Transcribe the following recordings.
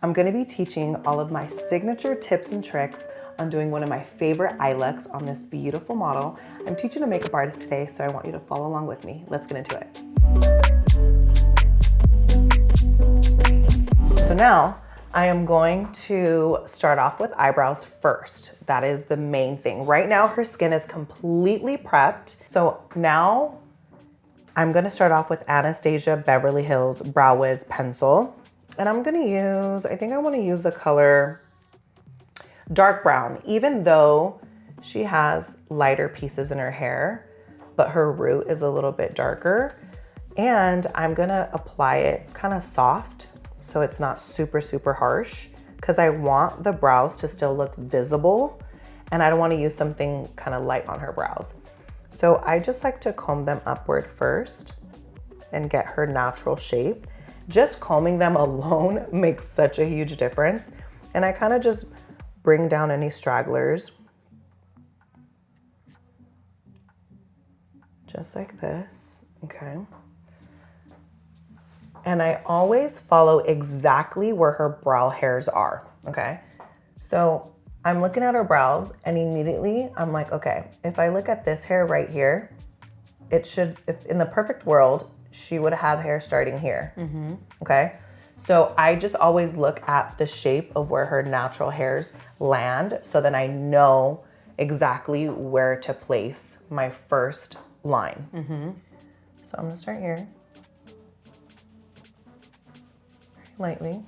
I'm gonna be teaching all of my signature tips and tricks on doing one of my favorite eye looks on this beautiful model. I'm teaching a makeup artist today, so I want you to follow along with me. Let's get into it. So now I am going to start off with eyebrows first. That is the main thing. Right now her skin is completely prepped. So now I'm gonna start off with Anastasia Beverly Hills Brow Wiz pencil. And I'm gonna use, I think I wanna use the color dark brown, even though she has lighter pieces in her hair, but her root is a little bit darker. And I'm gonna apply it kind of soft so it's not super, super harsh, because I want the brows to still look visible and I don't wanna use something kind of light on her brows. So I just like to comb them upward first and get her natural shape. Just combing them alone makes such a huge difference. And I kind of just bring down any stragglers. Just like this, okay? And I always follow exactly where her brow hairs are, okay? So I'm looking at her brows and immediately I'm like, okay, if I look at this hair right here, it should, if in the perfect world, she would have hair starting here, okay? So I just always look at the shape of where her natural hairs land so then I know exactly where to place my first line. So I'm gonna start here, very lightly.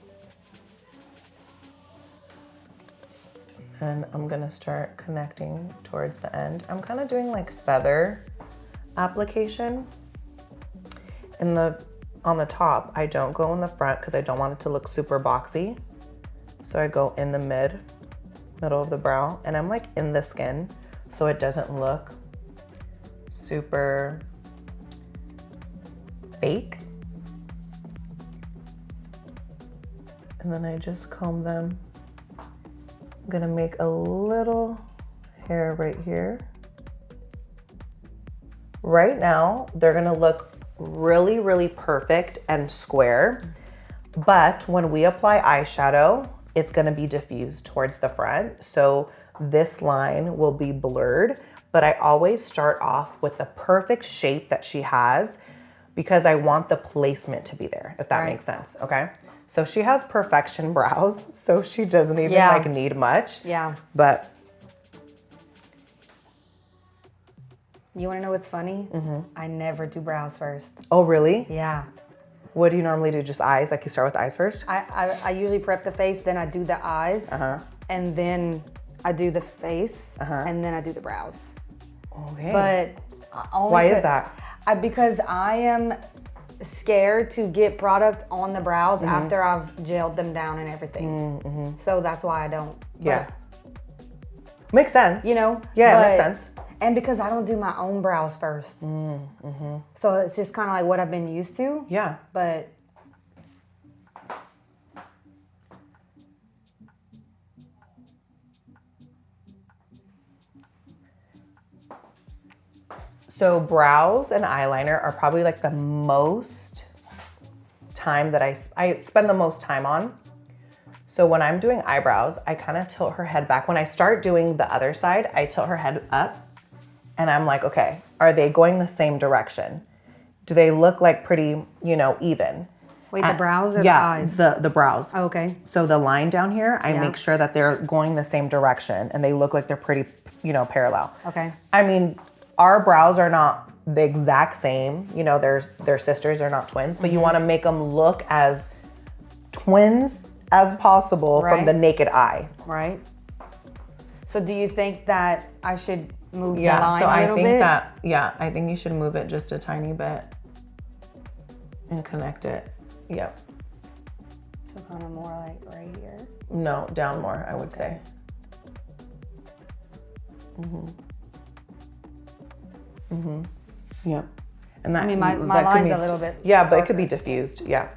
And I'm gonna start connecting towards the end. I'm kind of doing like feather application. On the top, I don't go in the front because I don't want it to look super boxy. So I go in the middle of the brow, and I'm like in the skin so it doesn't look super fake. And then I just comb them. I'm gonna make a little hair right here. Right now, they're gonna look really, really perfect and square. But when we apply eyeshadow, it's gonna be diffused towards the front. So this line will be blurred, but I always start off with the perfect shape that she has because I want the placement to be there, if that makes sense, okay? So she has perfection brows, so she doesn't even like need much. Yeah. But you wanna know what's funny? I never do brows first. oh, really? Yeah. What do you normally do? Just eyes? Like you start with eyes first? I usually prep the face, then I do the eyes, and then I do the face, and then I do the brows. Okay. But only why is that? Because I am scared to get product on the brows after I've gelled them down and everything. So that's why I don't. Yeah. Makes sense. You know? Yeah, it makes sense. And because I don't do my own brows first. So it's just kind of like what I've been used to. Yeah. But so brows and eyeliner are probably like the most time that I spend the most time on. So when I'm doing eyebrows, I kind of tilt her head back. When I start doing the other side, I tilt her head up. And I'm like, okay, are they going the same direction? Do they look like pretty, even? wait, the brows or the eyes? The brows. Oh, okay. So the line down here, I make sure that they're going the same direction and they look like they're pretty, parallel. Okay. I mean, our brows are not the exact same. They're sisters, they're not twins, but you want to make them look as twins as possible from the naked eye. Right. So do you think that I should move the line so a little I think bit? I think you should move it just a tiny bit and connect it. Yep. So kind of more like right here. No, down more, I would say. Yep. And that, I mean, my that line's could be, a little bit yeah, but darker. it could be diffused. Yeah.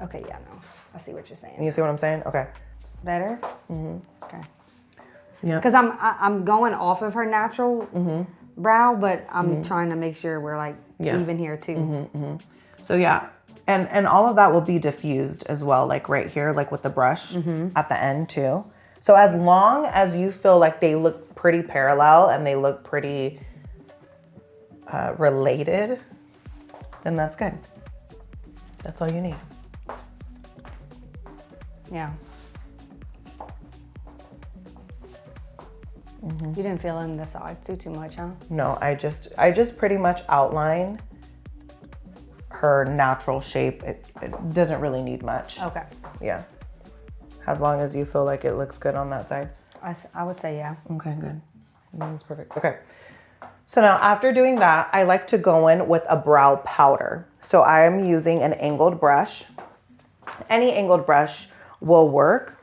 Okay, yeah, no. I see what you're saying. You see what I'm saying? Okay. Better? Okay. Yeah. Because I'm going off of her natural brow, but I'm trying to make sure we're like even here too. So yeah, and all of that will be diffused as well, like right here, like with the brush at the end too. So as long as you feel like they look pretty parallel and they look pretty related, then that's good. That's all you need. Yeah. You didn't fill in the sides too much, huh? No, I just pretty much outline her natural shape. It doesn't really need much. Okay. Yeah. As long as you feel like it looks good on that side. I would say yeah. Okay, good. That's perfect. Okay. So now after doing that, I like to go in with a brow powder. So I am using an angled brush. Any angled brush will work.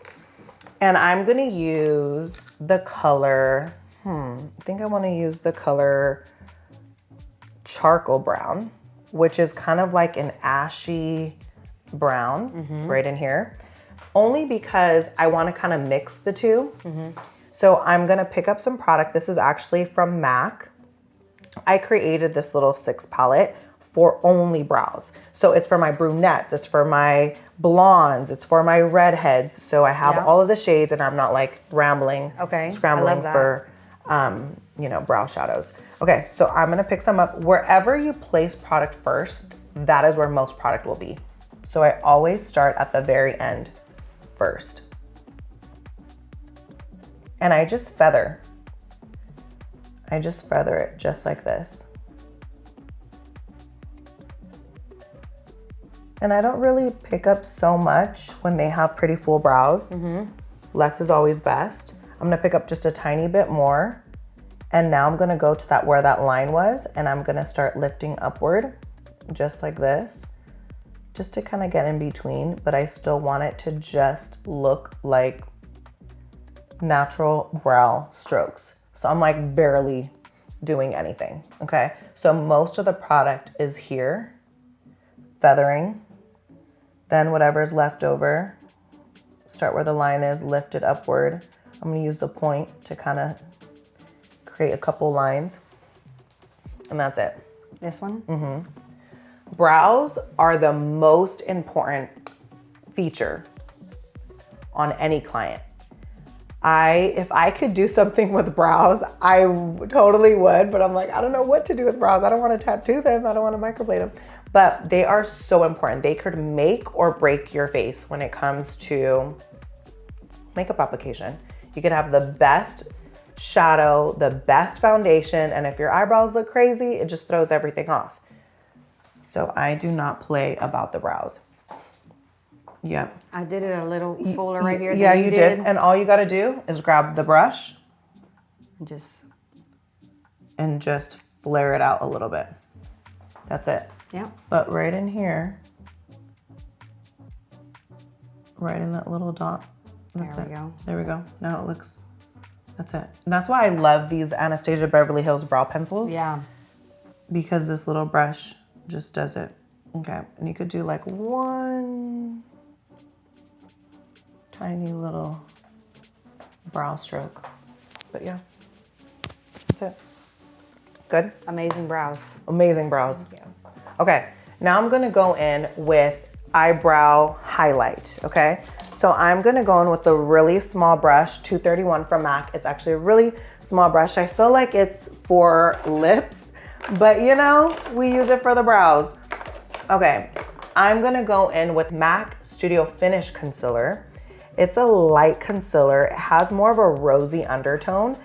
And I'm gonna use the color, I think I wanna use the color charcoal brown, which is kind of like an ashy brown right in here. Only because I wanna kind of mix the two. So I'm gonna pick up some product. This is actually from MAC. I created this little 6 palette for only brows. So it's for my brunettes, it's for my blondes, it's for my redheads. So I have all of the shades and I'm not like rambling, scrambling for, brow shadows. Okay, so I'm gonna pick some up. Wherever you place product first, that is where most product will be. So I always start at the very end first. And I just feather. I just feather it just like this. And I don't really pick up so much when they have pretty full brows. Less is always best. I'm gonna pick up just a tiny bit more. And now I'm gonna go to where that line was, and I'm gonna start lifting upward, just like this, just to kind of get in between, but I still want it to just look like natural brow strokes. So I'm like barely doing anything, okay? So most of the product is here, feathering. Then whatever's left over, start where the line is, lift it upward. I'm gonna use the point to kind of create a couple lines, and that's it. This one? Brows are the most important feature on any client. If I could do something with brows, I totally would, but I'm like, I don't know what to do with brows. I don't want to tattoo them. I don't want to microblade them. But they are so important. They could make or break your face when it comes to makeup application. You could have the best shadow, the best foundation, and if your eyebrows look crazy, it just throws everything off. So I do not play about the brows. Yep. I did it a little fuller right here. Yeah, you did. And all you got to do is grab the brush and just flare it out a little bit. That's it. Yeah. But right in here, right in that little dot. That's there we go. There we go. Now it looks, that's it. And that's why I love these Anastasia Beverly Hills brow pencils. Yeah. Because this little brush just does it. Okay. And you could do like one tiny little brow stroke. But yeah, that's it. Good? Amazing brows. Amazing brows. Okay, now I'm gonna go in with eyebrow highlight, okay? So I'm gonna go in with the really small brush, 231 from MAC. It's actually a really small brush. I feel like it's for lips, but you know, we use it for the brows. Okay, I'm gonna go in with MAC Studio Finish Concealer. It's a light concealer. It has more of a rosy undertone.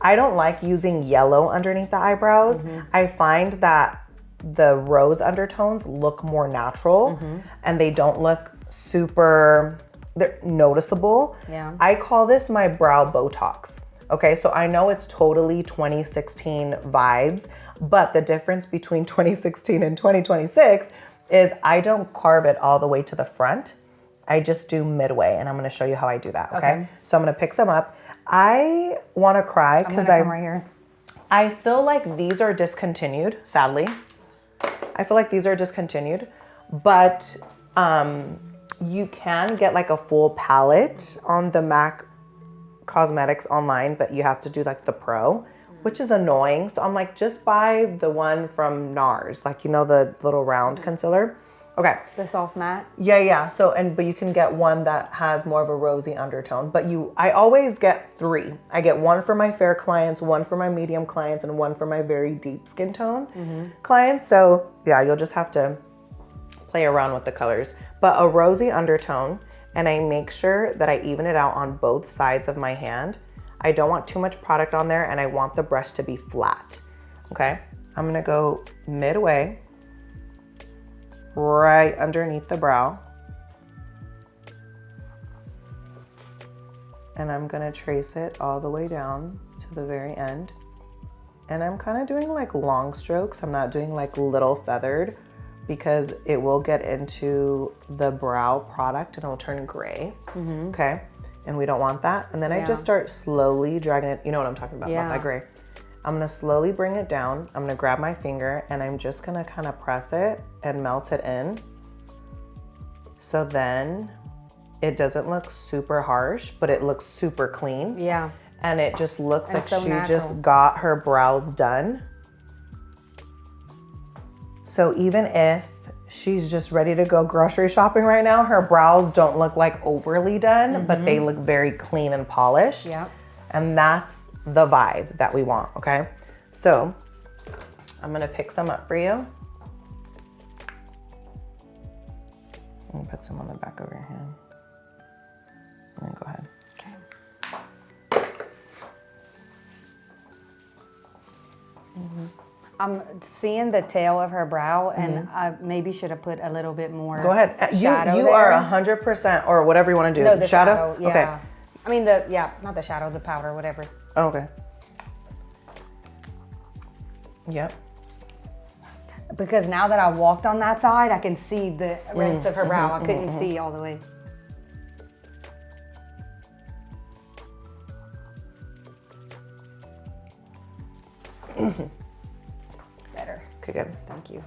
I don't like using yellow underneath the eyebrows. I find that the rose undertones look more natural and they don't look super, they're noticeable. Yeah. I call this my brow Botox. Okay, so I know it's totally 2016 vibes, but the difference between 2016 and 2026 is I don't carve it all the way to the front. I just do midway, and I'm gonna show you how I do that, okay? So I'm gonna pick some up. I wanna cry because right here. I feel like these are discontinued, sadly. I feel like these are discontinued, but you can get like a full palette on the MAC cosmetics online, but you have to do like the pro, which is annoying. So I'm like, just buy the one from NARS, like, you know, the little round concealer. Okay. The soft matte? Yeah. So, but you can get one that has more of a rosy undertone, but I always get 3. I get one for my fair clients, one for my medium clients, and one for my very deep skin tone clients. So yeah, you'll just have to play around with the colors, but a rosy undertone, and I make sure that I even it out on both sides of my hand. I don't want too much product on there, and I want the brush to be flat. Okay. I'm gonna go midway, right underneath the brow. And I'm gonna trace it all the way down to the very end. And I'm kind of doing like long strokes. I'm not doing like little feathered, because it will get into the brow product and it'll turn gray. Okay. And we don't want that. And then I just start slowly dragging it. You know what I'm talking about that gray. I'm gonna slowly bring it down. I'm gonna grab my finger and I'm just gonna kind of press it and melt it in. So then it doesn't look super harsh, but it looks super clean. Yeah. And it just looks and like so she natural. just got her brows done. So even if she's just ready to go grocery shopping right now, her brows don't look like overly done, but they look very clean and polished. Yeah. And that's the vibe that we want, okay? So I'm gonna pick some up for you. I'm gonna put some on the back of your hand. And then go ahead. I'm seeing the tail of her brow, and I maybe should have put a little bit more. Go ahead. You there. are 100%, or whatever you want to do. No, the shadow. Yeah. Okay. I mean not the shadow, the powder, whatever. Oh, okay. Yep. Because now that I walked on that side, I can see the rest of her brow. I couldn't see all the way. Better. Okay, good. Thank you.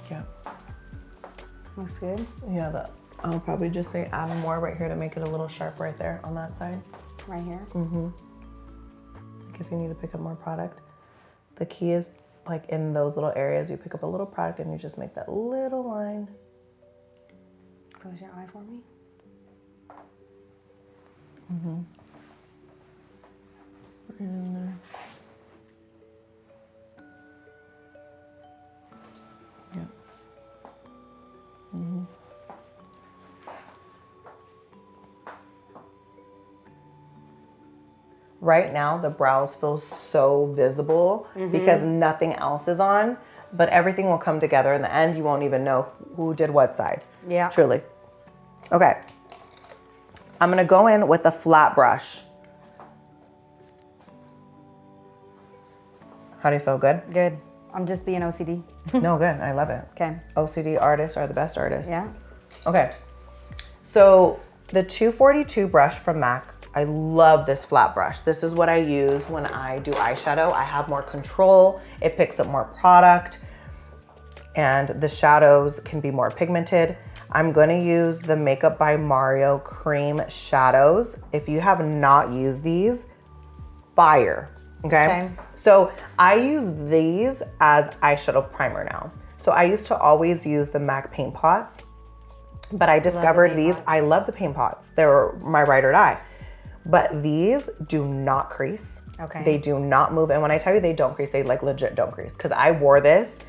Yeah. Looks good. Yeah, I'll probably just say add more right here to make it a little sharp right there on that side. Right here? Like if you need to pick up more product. The key is like in those little areas, you pick up a little product and you just make that little line. Close your eye for me. Right in there. Yeah. Right now, the brows feel so visible because nothing else is on, but everything will come together in the end. You won't even know who did what side. Yeah. Truly. Okay. I'm gonna go in with a flat brush. How do you feel? Good? Good. I'm just being OCD. No, good. I love it. Okay. OCD artists are the best artists. Yeah. Okay. So the 242 brush from MAC, I love this flat brush. This is what I use when I do eyeshadow. I have more control. It picks up more product and the shadows can be more pigmented. I'm gonna use the Makeup by Mario cream shadows. If you have not used these, fire, okay? So I use these as eyeshadow primer now. So I used to always use the MAC paint pots, but I discovered these. I love the paint pots. They're my ride or die. But these do not crease. Okay. They do not move. And when I tell you they don't crease, they like legit don't crease. Because I wore this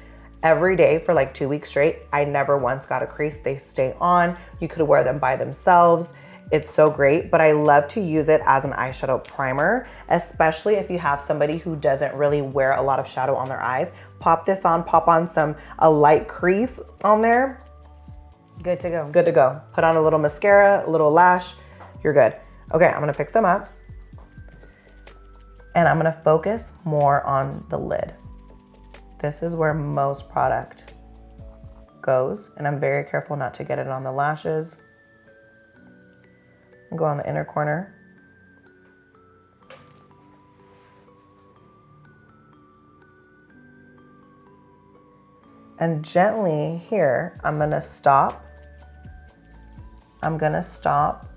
every day for like 2 weeks straight. I never once got a crease. They stay on. You could wear them by themselves. It's so great, but I love to use it as an eyeshadow primer, especially if you have somebody who doesn't really wear a lot of shadow on their eyes. Pop this on, pop on a light crease on there. Good to go. Good to go. Put on a little mascara, a little lash, you're good. Okay, I'm gonna pick some up and I'm gonna focus more on the lid. this is where most product goes, and I'm very careful not to get it on the lashes. And go on the inner corner. And gently here, I'm gonna stop. I'm gonna stop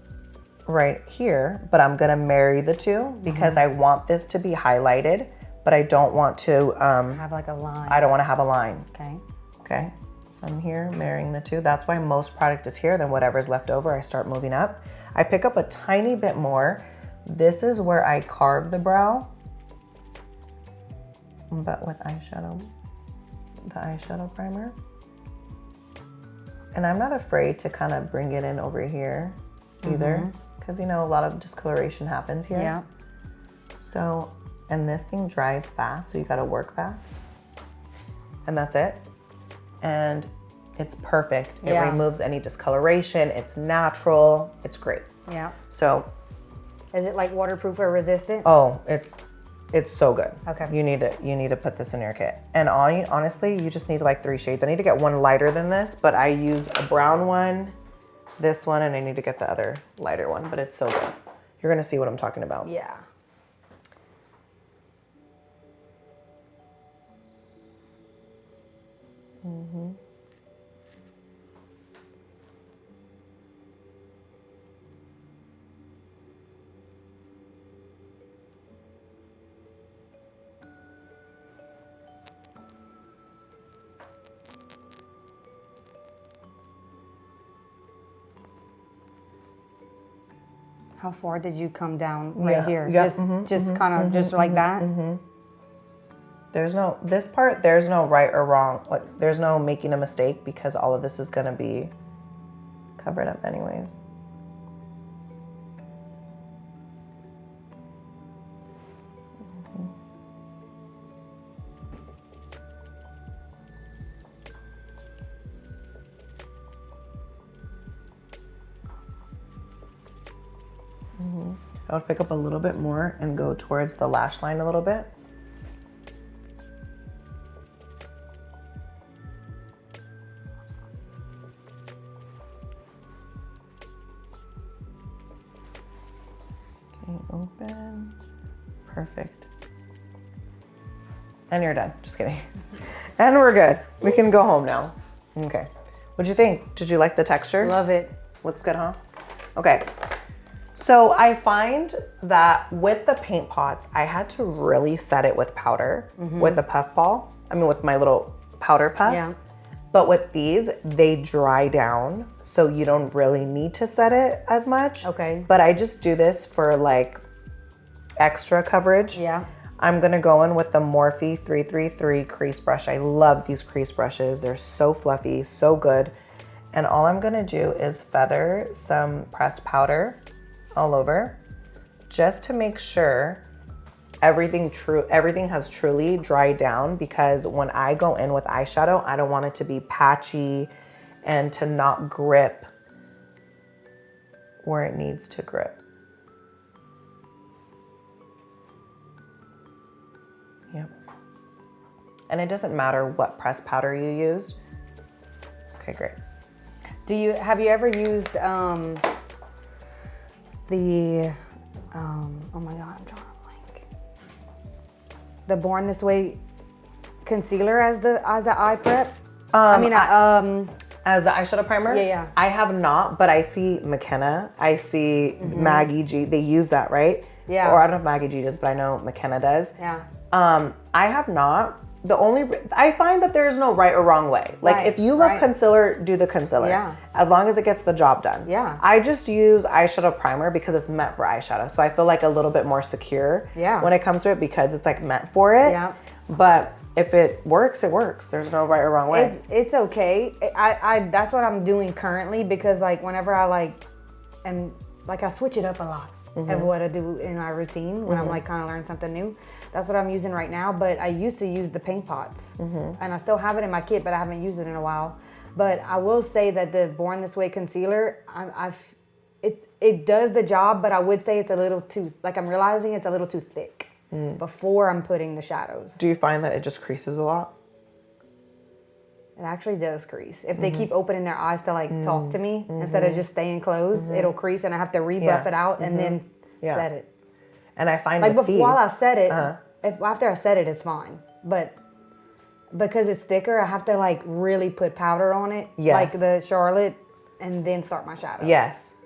right here, but I'm gonna marry the two because I want this to be highlighted, but I don't want to have like a line. I don't want to have a line. Okay. Okay. So I'm here marrying the two. That's why most product is here. Then whatever's left over, I start moving up. I pick up a tiny bit more. This is where I carve the brow, but with eyeshadow, the eyeshadow primer. And I'm not afraid to kind of bring it in over here either, because you know, a lot of discoloration happens here. Yeah. So, and this thing dries fast, so you gotta work fast. And that's it. And it's perfect. It removes any discoloration. It's natural. It's great. Yeah. So, is it like waterproof or resistant? oh, it's so good. Okay. You need to put this in your kit. And honestly, you just need like 3 shades. I need to get one lighter than this, but I use a brown one, this one, and I need to get the other lighter one, but it's so good. You're gonna see what I'm talking about. Yeah. How far did you come down right here? Yeah. Just kind of just like that? There's no, this part, there's no right or wrong. Like, there's no making a mistake because all of this is gonna be covered up anyways. I would pick up a little bit more and go towards the lash line a little bit. Okay, open. Perfect. And you're done. Just kidding. And we're good. We can go home now. Okay. What'd you think? Did you like the texture? Love it. Looks good, huh? Okay. So I find that with the paint pots, I had to really set it with powder, with the puff ball. I mean, with my little powder puff. Yeah. But with these, they dry down, so you don't really need to set it as much. Okay. But I just do this for like extra coverage. Yeah. I'm gonna go in with the Morphe 333 crease brush. I love these crease brushes. They're so fluffy, so good. And all I'm gonna do is feather some pressed powder all over, just to make sure everything has truly dried down, because when I go in with eyeshadow, I don't want it to be patchy and to not grip where it needs to grip. Yep. And it doesn't matter what pressed powder you use. Okay, great. Have you ever used oh my god, I'm drawing a blank. The Born This Way concealer as the eye prep? As the eyeshadow primer? Yeah. I have not, but I see McKenna. I see Maggie G. They use that, right? Yeah. Or I don't know if Maggie G does, but I know McKenna does. Yeah. I have not. I find that there's no right or wrong way. Like if you love concealer, do the concealer. Yeah. As long as it gets the job done. Yeah. I just use eyeshadow primer because it's meant for eyeshadow. So I feel like a little bit more secure when it comes to it, because it's like meant for it. Yeah. But if it works, it works. There's no right or wrong way. It's okay. I that's what I'm doing currently, because like whenever I I switch it up a lot. Of what I do in my routine when I'm like kind of learning something new. That's what I'm using right now. But I used to use the paint pots, and I still have it in my kit, but I haven't used it in a while. But I will say that the Born This Way concealer, it does the job, but I would say it's a little too, like I'm realizing it's a little too thick before I'm putting the shadows. Do you find that it just creases a lot? It actually does crease. If they keep opening their eyes to like talk to me instead of just staying closed, it'll crease and I have to rebuff it out and then set it. And I find like with these, while I set it, if after I set it, it's fine. But because it's thicker, I have to like really put powder on it, like the Charlotte, and then start my shadow. Yes.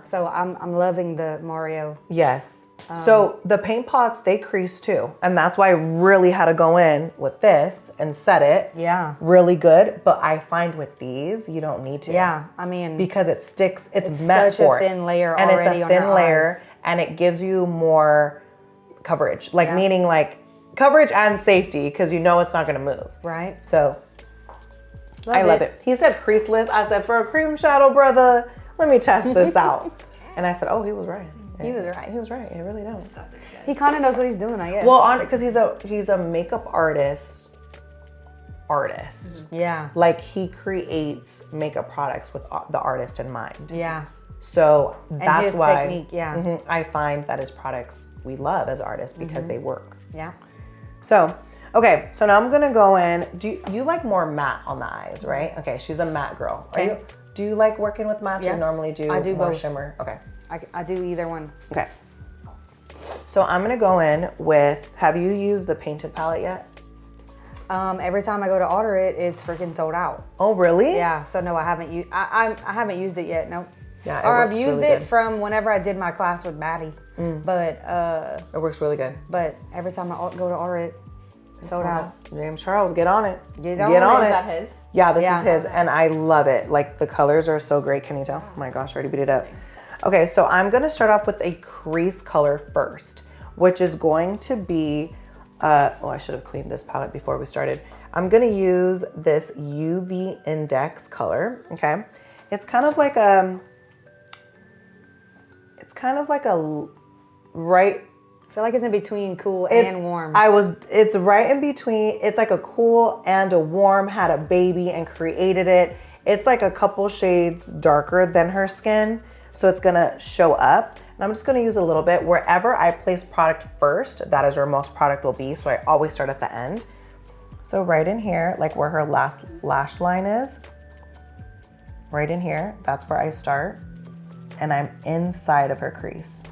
So I'm loving the Mario. Yes. So the paint pots, they crease too. And that's why I really had to go in with this and set it. Yeah. Really good. But I find with these, you don't need to. Yeah. I mean. Because it sticks, it's meant for it. Such a thin layer and already it's a thin layer eyes. and it gives you more coverage. Like meaning like coverage and safety because you know it's not going to move. Right. So I love it. He said creaseless. I said, for a cream shadow, brother, let me test this out. And I said, oh, he was right. He was right. He was right. It really does. He kind of knows what he's doing, I guess. Well, because he's a makeup artist. Yeah. Like he creates makeup products with the artist in mind. Yeah. So that's his why technique, I find that his products we love as artists because they work. Yeah. So, okay, so now I'm gonna go in. Do you like more matte on the eyes, right? Okay, she's a matte girl. Okay. Do you like working with matte? Yeah. Or normally do I do more both. shimmer? Okay. I do either one. Okay. So I'm gonna go in with. Have you used the painted palette yet? Every time I go to order it, it's freaking sold out. Oh, really? Yeah. So no, I haven't used. I haven't used it yet. Nope. Yeah. Or I've works used really it good. from whenever I did my class with Maddie. But It works really good. but every time I go to order it, it's sold out. James Charles, get on it. Get on Is it. that his? Yeah, this Yeah. is his, and I love it. Like the colors are so great. Can you tell? Oh my gosh, I already beat it up. Okay, so I'm gonna start off with a crease color first, which is going to be. Oh, I should have cleaned this palette before we started. I'm gonna use this UV Index color. Okay, it's kind of like a. It's kind of like a right. I feel like it's in between cool and warm. It's right in between. It's like a cool and a warm, had a baby and created it. It's like a couple shades darker than her skin. So it's gonna show up. And I'm just gonna use a little bit. Wherever I place product first, that is where most product will be. So I always start at the end. So right in here, like where her last lash line is, right in here, that's where I start. And I'm inside of her crease.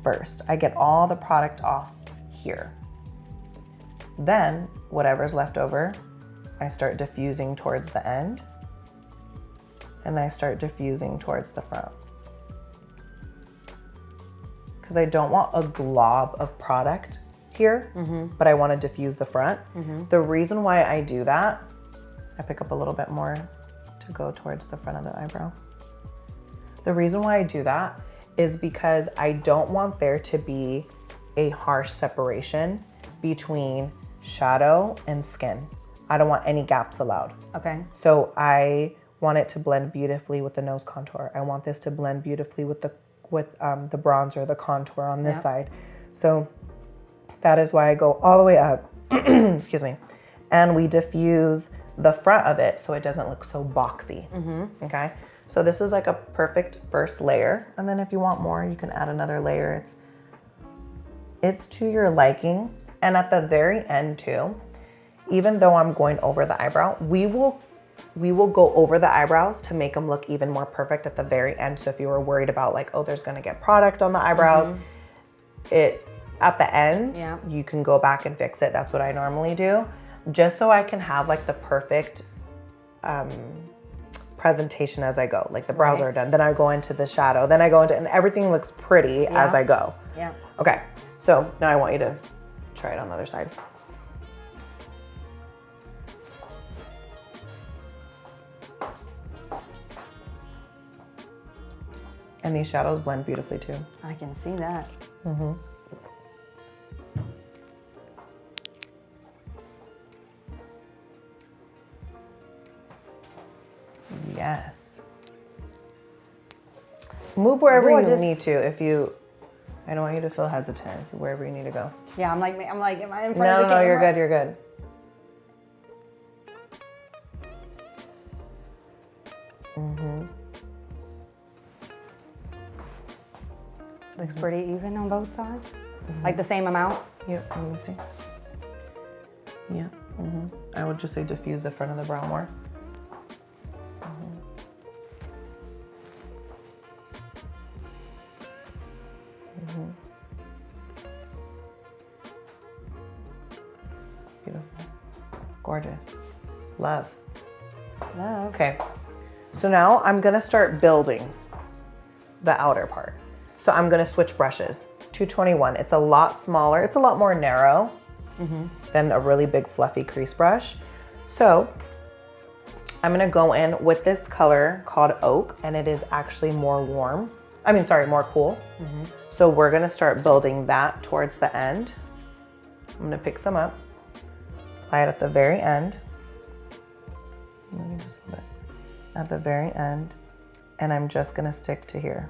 First, I get all the product off here. Then, whatever's left over, I start diffusing towards the end, and I start diffusing towards the front. Because I don't want a glob of product here, but I want to diffuse the front. The reason why I do that, I pick up a little bit more to go towards the front of the eyebrow. The reason why I do that is because I don't want there to be a harsh separation between shadow and skin. I don't want any gaps allowed. Okay. So I want it to blend beautifully with the nose contour. I want this to blend beautifully with the bronzer, the contour on this side. So that is why I go all the way up, excuse me, and we diffuse the front of it so it doesn't look so boxy, okay? So this is like a perfect first layer. And then if you want more, you can add another layer. It's to your liking. And at the very end too, even though I'm going over the eyebrow, we will go over the eyebrows to make them look even more perfect at the very end. So if you were worried about like, oh, there's gonna get product on the eyebrows, at the end, you can go back and fix it. That's what I normally do. Just so I can have like the perfect, presentation as I go. Like the brows are done, then I go into the shadow, then I go into, and everything looks pretty as I go. Yeah. Okay, so now I want you to try it on the other side. And these shadows blend beautifully too. I can see that. Yes. Move wherever Well, you need to. I don't want you to feel hesitant wherever you need to go. Yeah, I'm like, am I in front of the No, camera? you're good, you're good. Looks pretty even on both sides. Like the same amount. Yep, let me see. Yeah. I would just say diffuse the front of the brow more. Beautiful. Gorgeous. Love. Love. Okay. So now I'm gonna start building the outer part. So I'm gonna switch brushes. 221. It's a lot smaller. It's a lot more narrow than a really big fluffy crease brush. So I'm gonna go in with this color called Oak, and it is actually more warm. More cool. So we're gonna start building that towards the end. I'm gonna pick some up, apply it at the very end. Maybe just a bit. At the very end, and I'm just gonna stick to here.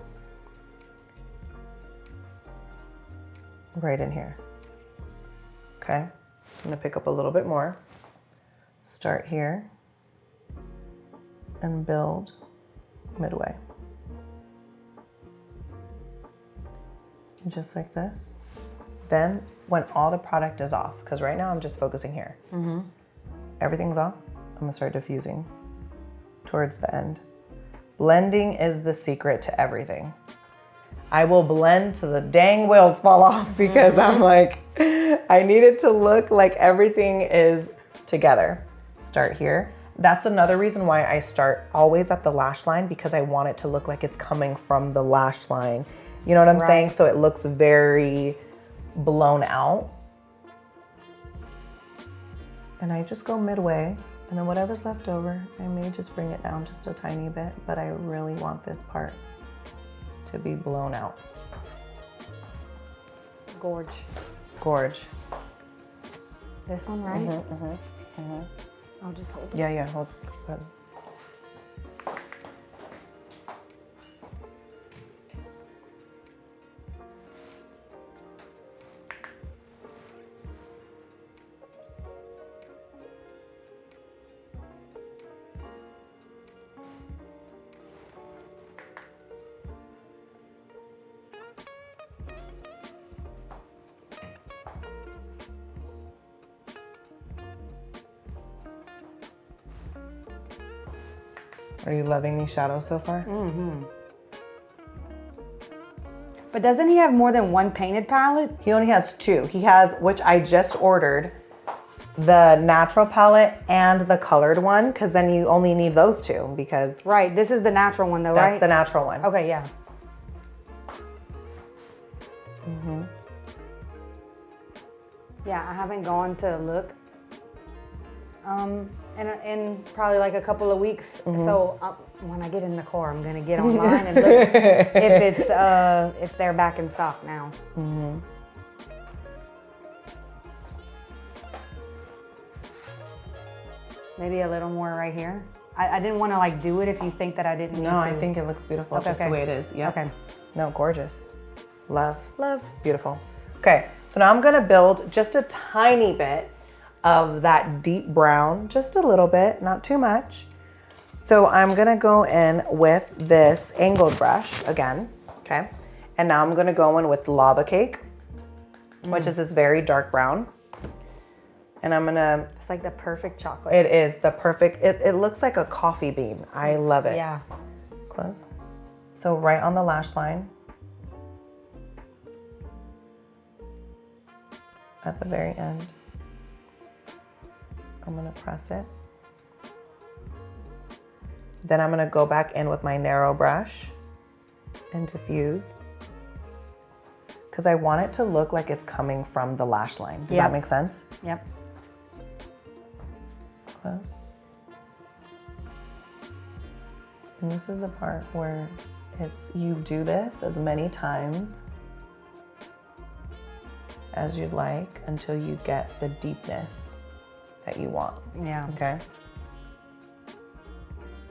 Right in here. Okay, so I'm gonna pick up a little bit more. Start here and build midway. Just like this. Then when all the product is off, because right now I'm just focusing here. Everything's off, I'm gonna start diffusing towards the end. Blending is the secret to everything. I will blend till the dang wheels fall off because I'm like, I need it to look like everything is together. Start here. That's another reason why I start always at the lash line, because I want it to look like it's coming from the lash line. You know what I'm saying? So it looks very blown out. And I just go midway, and then whatever's left over, I may just bring it down just a tiny bit, but I really want this part to be blown out. Gorge. Gorge. This one, right? I'll just hold it. Yeah, hold. Good. Are you loving these shadows so far? But doesn't he have more than one painted palette? He only has two. He has, which I just ordered, the natural palette and the colored one, because then you only need those two because... Right, this is the natural one though, right? That's the natural one. Okay, yeah. Yeah, I haven't gone to look in probably like a couple of weeks. So when I get in the car, I'm gonna get online and look if they're back in stock now. Maybe a little more right here. I didn't want to like do it if you think that I didn't need to. No, I think it looks beautiful just the way it is. Yeah. Okay. No, gorgeous. Love. Love. Beautiful. Okay, so now I'm gonna build just a tiny bit of that deep brown, just a little bit, not too much. So I'm gonna go in with this angled brush again, okay? And now I'm gonna go in with Lava Cake, which is this very dark brown. And I'm gonna... It's like the perfect chocolate. It is the perfect, it looks like a coffee bean. I love it. Yeah. Close. So right on the lash line. At the very end. I'm gonna press it. Then I'm gonna go back in with my narrow brush and diffuse. Because I want it to look like it's coming from the lash line. Does that make sense? Yep. Close. And this is a part where you do this as many times as you'd like until you get the deepness that you want. Yeah. Okay.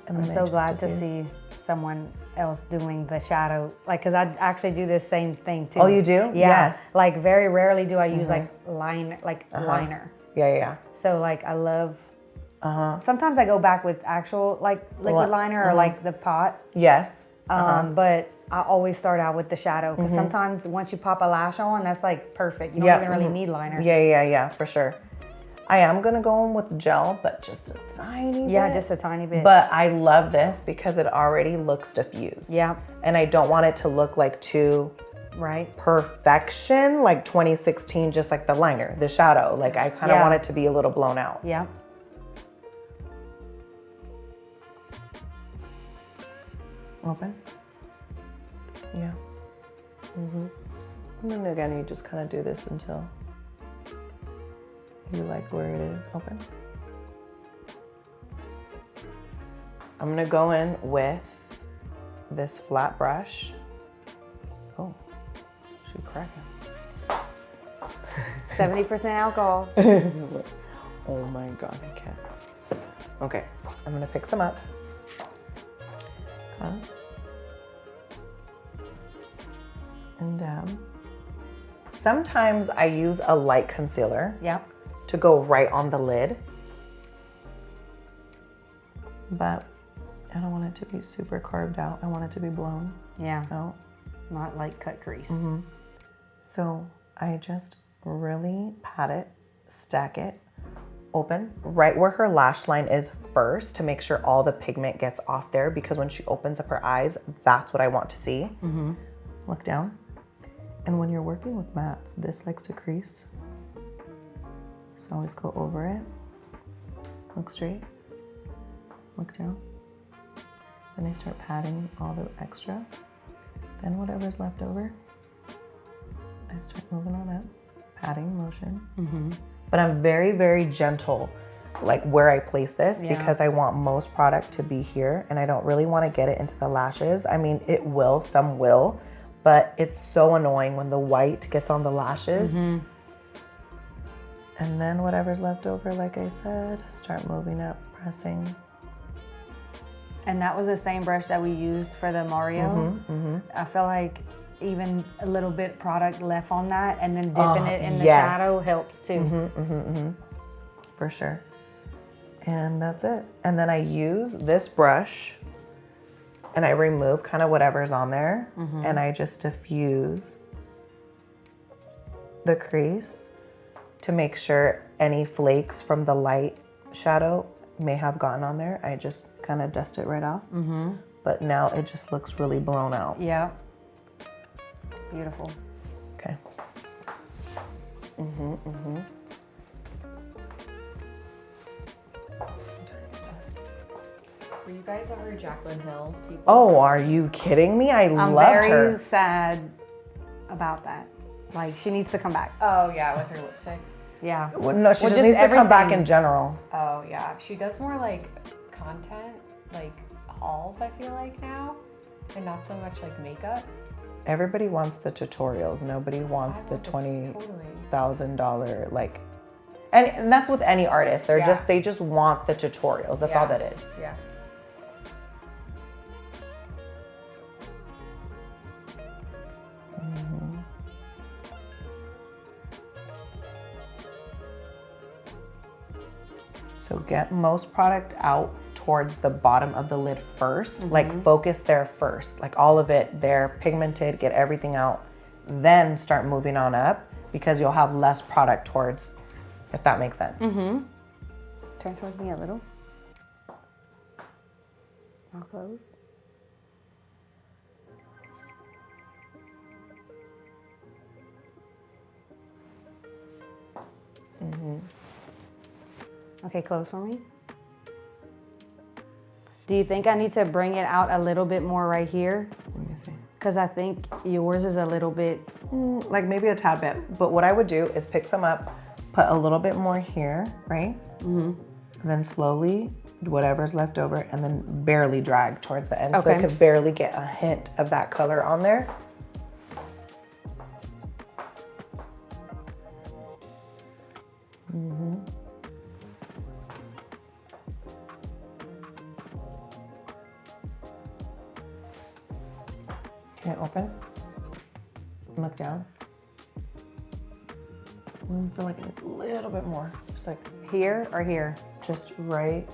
And I'm so glad to see someone else doing the shadow, like, because I actually do this same thing too. Oh, you do? Yeah. Yes. Like very rarely do I use like liner. Yeah. So like I love. Sometimes I go back with actual like liquid liner or like the pot. Yes. But I always start out with the shadow because sometimes once you pop a lash on, that's like perfect. You don't even really need liner. Yeah, for sure. I am gonna go in with gel, but just a tiny bit. Yeah, just a tiny bit. But I love this because it already looks diffused. Yeah. And I don't want it to look like too perfection, like 2016, just like the liner, the shadow. Like I kind of want it to be a little blown out. Yeah. Open. Yeah. And then again, you just kind of do this until you like where it is. Open. I'm gonna go in with this flat brush. Oh, she cracking. 70% alcohol. Oh my God, I can't. Okay, I'm gonna pick some up. Close. And down. Sometimes I use a light concealer. Yep. To go right on the lid. But I don't want it to be super carved out. I want it to be blown out. Not like cut crease. So I just really pat it, stack it, open right where her lash line is first to make sure all the pigment gets off there, because when she opens up her eyes, that's what I want to see. Look down. And when you're working with mattes, this likes to crease. So always go over it, look straight, look down. Then I start patting all the extra. Then whatever's left over, I start moving on up, patting motion. But I'm very, very gentle, like where I place this, because I want most product to be here and I don't really want to get it into the lashes. I mean, it will, some will, but it's so annoying when the white gets on the lashes. And then whatever's left over, like I said, start moving up, pressing. And that was the same brush that we used for the Mario. I feel like even a little bit product left on that and then dipping it in the shadow helps too. For sure. And that's it. And then I use this brush and I remove kind of whatever's on there and I just diffuse the crease to make sure any flakes from the light shadow may have gotten on there. I just kind of dust it right off. But now it just looks really blown out. Yeah. Beautiful. Okay. Were you guys ever Jaclyn Hill people? Oh, are you kidding me? I loved her. I'm very sad about that. Like, she needs to come back. Oh yeah, with her lipsticks. Yeah. Well, no, she just needs to come back in general. Oh yeah, she does more like content, like hauls, I feel like now, and not so much like makeup. Everybody wants the tutorials. Nobody wants the $20,000 like, and that's with any artist. They're they just want the tutorials. That's all that is. Yeah. So get most product out towards the bottom of the lid first, like focus there first, like all of it there, pigmented, get everything out, then start moving on up because you'll have less product towards, if that makes sense. Turn towards me a little. I'll close. Okay, close for me. Do you think I need to bring it out a little bit more right here? Let me see. Because I think yours is a little bit... like maybe a tad bit. But what I would do is pick some up, put a little bit more here, right? And then slowly, whatever's left over, and then barely drag towards the end. So it could barely get a hint of that color on there. Okay, open. Look down. I feel like it's a little bit more. Just like Here or here? just right.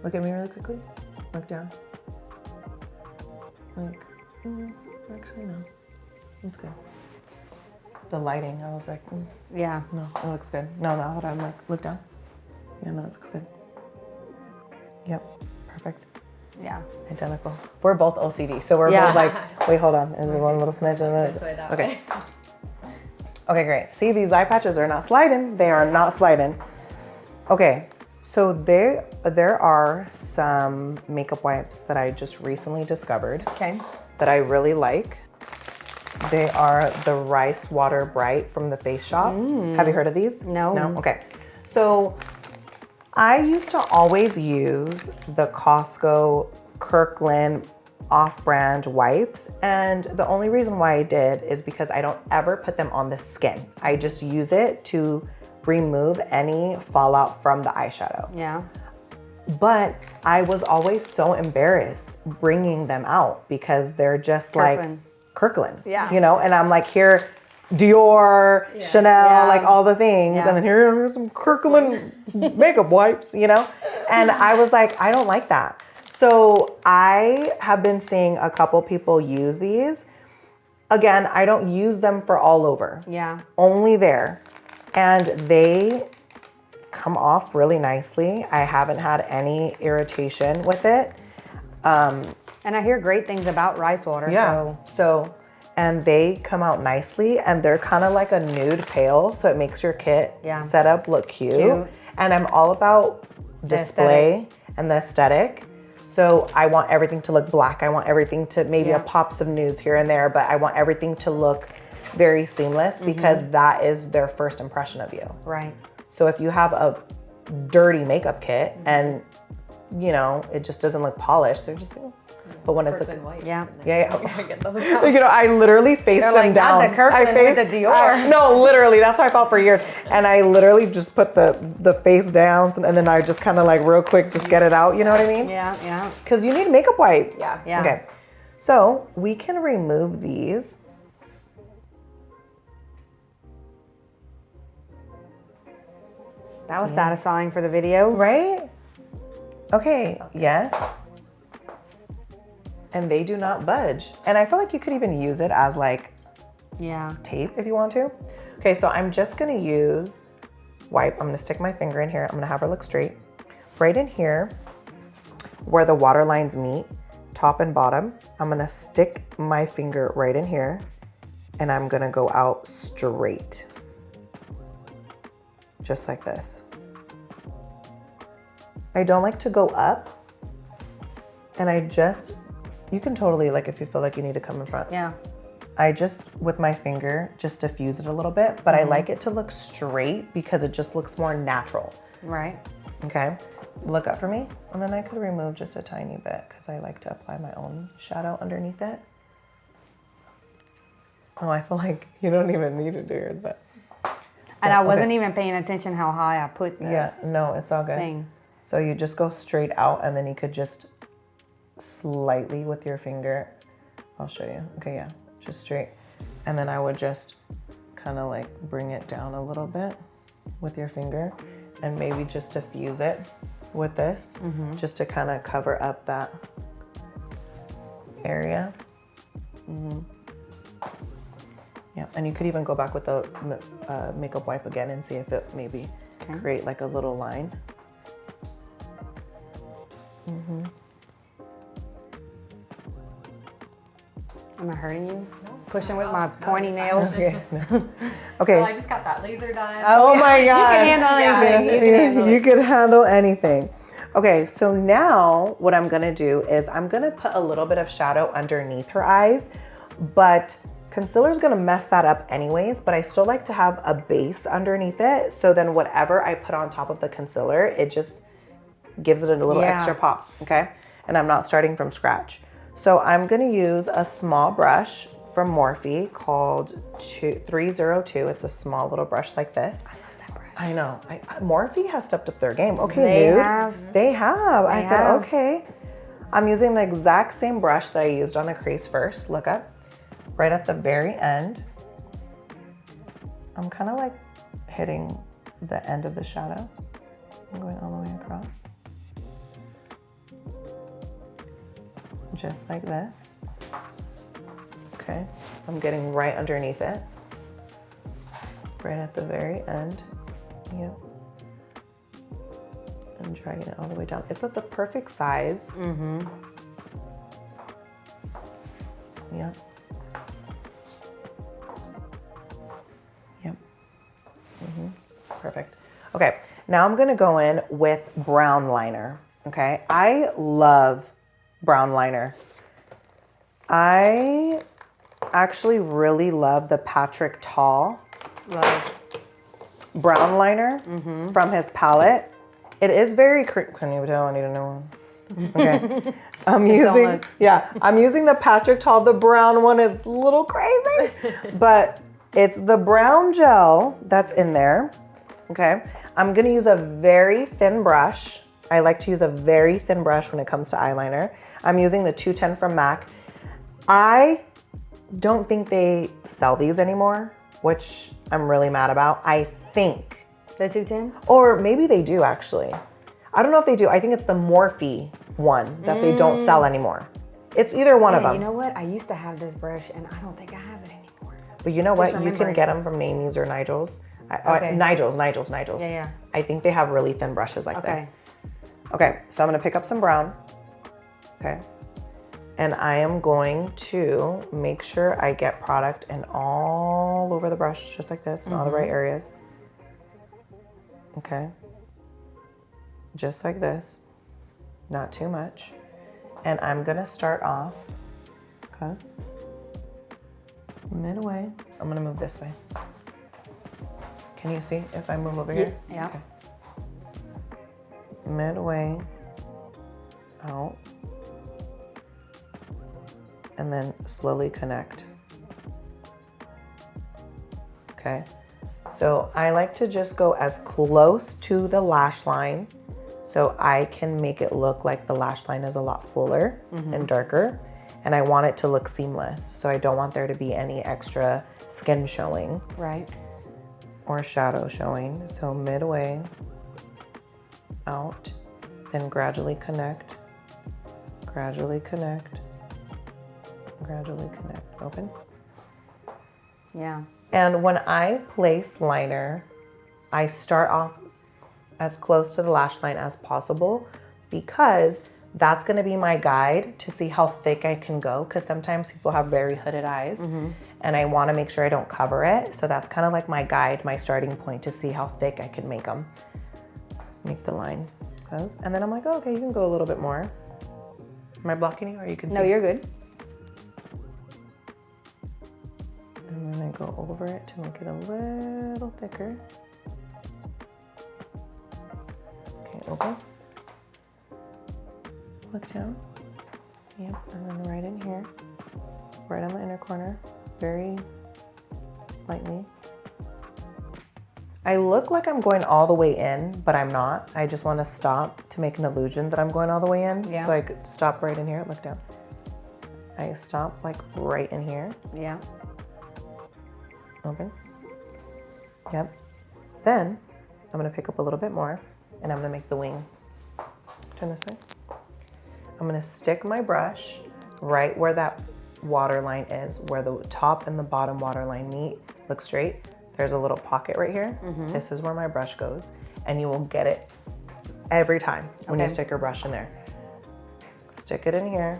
Look at me really quickly. Look down. Like, actually no. It's good. the lighting, I was like, Yeah. no, it looks good. No, now that I'm like, look down. Yeah, no, it looks good. Yep, perfect. Yeah. Identical. We're both OCD, so we're Yeah. both like, wait, hold on. Is there one little smidge in This this? way, that Okay. way. Okay, great. See, these eye patches are not sliding. They are not sliding. Okay, so there are some makeup wipes that I just recently discovered Okay. that I really like. They are the Rice Water Bright from the Face Shop. Have you heard of these? No. No? Okay. So I used to always use the Costco Kirkland off-brand wipes, and the only reason why I did is because I don't ever put them on the skin. I just use it to remove any fallout from the eyeshadow. Yeah. But I was always so embarrassed bringing them out because they're just Kirkland. like Kirkland, Yeah. you know? And I'm like, here, Dior, Chanel, Yeah. like all the things. Yeah. And then here are some Kirkland makeup wipes, you know? And I was like, I don't like that. So I have been seeing a couple people use these. Again, I don't use them for all over. Yeah. Only there. And they come off really nicely. I haven't had any irritation with it. And I hear great things about rice water. So, and they come out nicely, and they're kind of like a nude pale, so it makes your kit setup look cute. And I'm all about display and the aesthetic. So I want everything to look black. I want everything to maybe a pops of nudes here and there, but I want everything to look very seamless because that is their first impression of you. Right. So if you have a dirty makeup kit and, you know, it just doesn't look polished, they're just, but when it's Kirkland like, wipes. Yeah. Get those out. you know, I literally faced They're them like, down. not the Kirkland with the Dior. No, literally, that's how I felt for years. And I literally just put the face down, and then I just kind of like real quick just get it out. You know what I mean? Yeah. Yeah. Because you need makeup wipes. Yeah. Yeah. Okay. So we can remove these. That was satisfying for the video. Right? Okay, yes. And they do not budge. And I feel like you could even use it as like Yeah. tape if you want to. Okay, so I'm just gonna use wipe. I'm gonna stick my finger in here. I'm gonna have her look straight. Right in here, where the water lines meet, top and bottom, I'm gonna stick my finger right in here and I'm gonna go out straight. Just like this. I don't like to go up, and you can totally, like if you feel like you need to come in front. Yeah. I just, with my finger, just diffuse it a little bit, but I like it to look straight because it just looks more natural. Right. Okay, look up for me, and then I could remove just a tiny bit because I like to apply my own shadow underneath it. Oh, I feel like you don't even need to do yours, but. And I wasn't even paying attention how high I put the Yeah, no, it's all good. thing. So you just go straight out, and then you could just slightly with your finger, I'll show you. Okay, yeah, just straight. And then I would just kind of like bring it down a little bit with your finger and maybe just diffuse it with this, just to kind of cover up that area. Yeah, and you could even go back with the makeup wipe again and see if it maybe create like a little line. Am I hurting you? Pushing with my pointy nails. Okay. Okay. Well, I just got that laser done. Oh my You God. can handle anything. You can handle You could handle anything. Okay, so now what I'm gonna do is I'm gonna put a little bit of shadow underneath her eyes, but concealer's gonna mess that up anyways, but I still like to have a base underneath it, so then whatever I put on top of the concealer, it just gives it a little extra pop, okay? And I'm not starting from scratch. So I'm gonna use a small brush from Morphe called 302. It's a small little brush like this. I know. Morphe has stepped up their game. Okay, They nude. have. They have. I said, have. okay. I'm using the exact same brush that I used on the crease first. Look up. Right at the very end. I'm kind of like hitting the end of the shadow. I'm going all the way across. Just like this. Okay. I'm getting right underneath it. right at the very end. Yep. I'm dragging it all the way down. It's at the perfect size. Mm-hmm. Yeah. Yep. Mm-hmm. Perfect. Okay, now I'm gonna go in with brown liner. Okay, I love brown liner. I actually really love the Patrick Tall brown liner from his palette. It is very, can you tell I need a new one? Okay, I'm using the Patrick Tall, the brown one. It's a little crazy, but it's the brown gel that's in there. Okay, I'm gonna use a very thin brush. I like to use a very thin brush when it comes to eyeliner. I'm using the 210 from MAC. I don't think they sell these anymore, which I'm really mad about. I think. The 210? Or maybe they do actually. I don't know if they do. I think it's the Morphe one that they don't sell anymore. It's either one of them. You know what? I used to have this brush and I don't think I have it anymore. But you know what? You can get them from Namie's or Nigel's. Nigel's. Yeah. I think they have really thin brushes like this. Okay, so I'm gonna pick up some brown. Okay. And I am going to make sure I get product in all over the brush, just like this, in all the right areas. Okay. Just like this, not too much. And I'm gonna start off, cause midway, I'm gonna move this way. Can you see if I move over here? Yeah. Okay. Midway out. And then slowly connect. Okay. So I like to just go as close to the lash line so I can make it look like the lash line is a lot fuller and darker. And I want it to look seamless. So I don't want there to be any extra skin showing. Right. Or shadow showing. So midway out, then gradually connect, gradually connect, gradually connect. Open. Yeah. And when I place liner, I start off as close to the lash line as possible because that's gonna be my guide to see how thick I can go, because sometimes people have very hooded eyes and I wanna make sure I don't cover it. So that's kind of like my guide, my starting point to see how thick I can make them. Make the line close. And then I'm like, oh, okay, you can go a little bit more. Am I blocking you or you can see? No, you're good. And then I go over it to make it a little thicker. Okay, open. Look down. Yep, and then right in here, right on the inner corner, very lightly. I look like I'm going all the way in, but I'm not. I just want to stop to make an illusion that I'm going all the way in. Yeah. So I could stop right in here, look down. I stop like right in here. Yeah. Open. Yep. Then I'm gonna pick up a little bit more and I'm gonna make the wing. Turn this way. I'm gonna stick my brush right where that waterline is, where the top and the bottom waterline meet. Look straight. There's a little pocket right here. This is where my brush goes, and you will get it every time when you stick your brush in there. Stick it in here,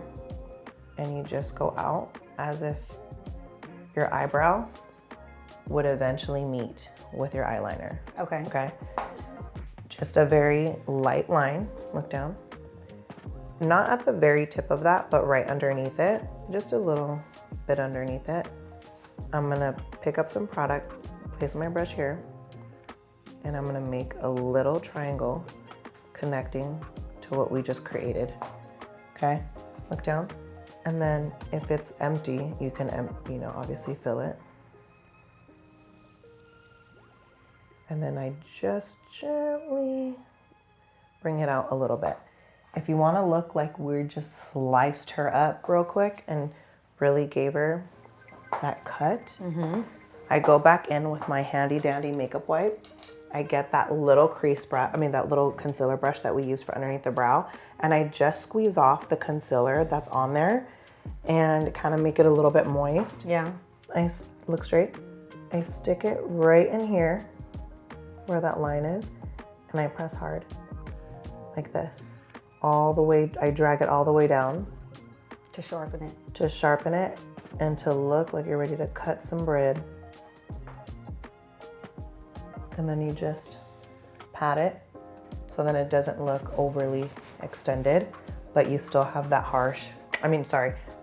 and you just go out as if your eyebrow would eventually meet with your eyeliner. Okay. Okay. Just a very light line. Look down. Not at the very tip of that, but right underneath it. Just a little bit underneath it. I'm gonna pick up some product, place my brush here, and I'm gonna make a little triangle connecting to what we just created. Okay, look down. And then if it's empty, you can, obviously fill it. And then I just gently bring it out a little bit. If you wanna look like we just sliced her up real quick and really gave her that cut, I go back in with my handy dandy makeup wipe. I get that little that little concealer brush that we use for underneath the brow, and I just squeeze off the concealer that's on there and kind of make it a little bit moist. Yeah. I look straight. I stick it right in here where that line is, and I press hard like this. All the way, I drag it all the way down. To sharpen it. To sharpen it and to look like you're ready to cut some bread. And then you just pat it so then it doesn't look overly extended, but you still have that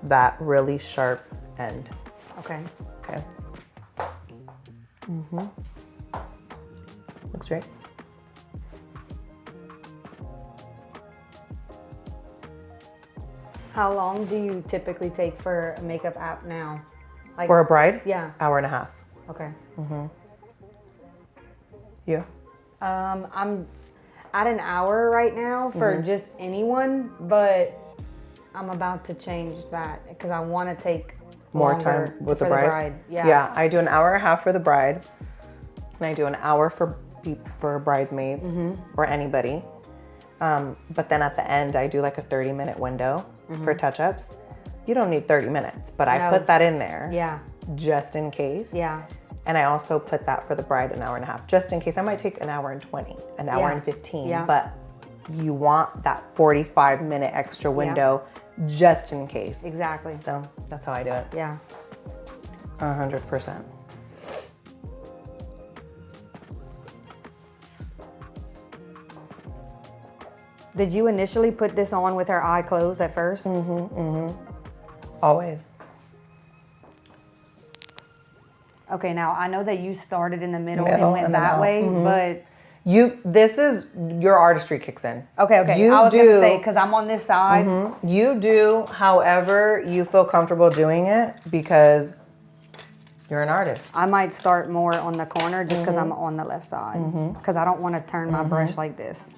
that really sharp end. Okay. Okay. Look straight. How long do you typically take for a makeup app now? Like, For a bride? Yeah. Hour and a half. Okay. You? I'm at an hour right now for just anyone, but I'm about to change that because I want to take More time with the for bride? Yeah. Yeah, I do an hour and a half for the bride, and I do an hour for bridesmaids or anybody. But then at the end, I do like a 30-minute window for touch-ups. You don't need 30 minutes, but I put that in there just in case. Yeah. And I also put that for the bride an hour and a half, just in case. I might take an hour and 20, an hour and 15, but you want that 45-minute extra window just in case. Exactly. So that's how I do it. Yeah. 100%. Did you initially put this on with her eye closed at first? Always. Okay, now I know that you started in the middle and went and then that out. way, but This is your artistry kicks in. okay. You I was gonna do- say because I'm on this side. You do however you feel comfortable doing it because you're an artist. I might start more on the corner just because I'm on the left side because I don't want to turn my brush like this.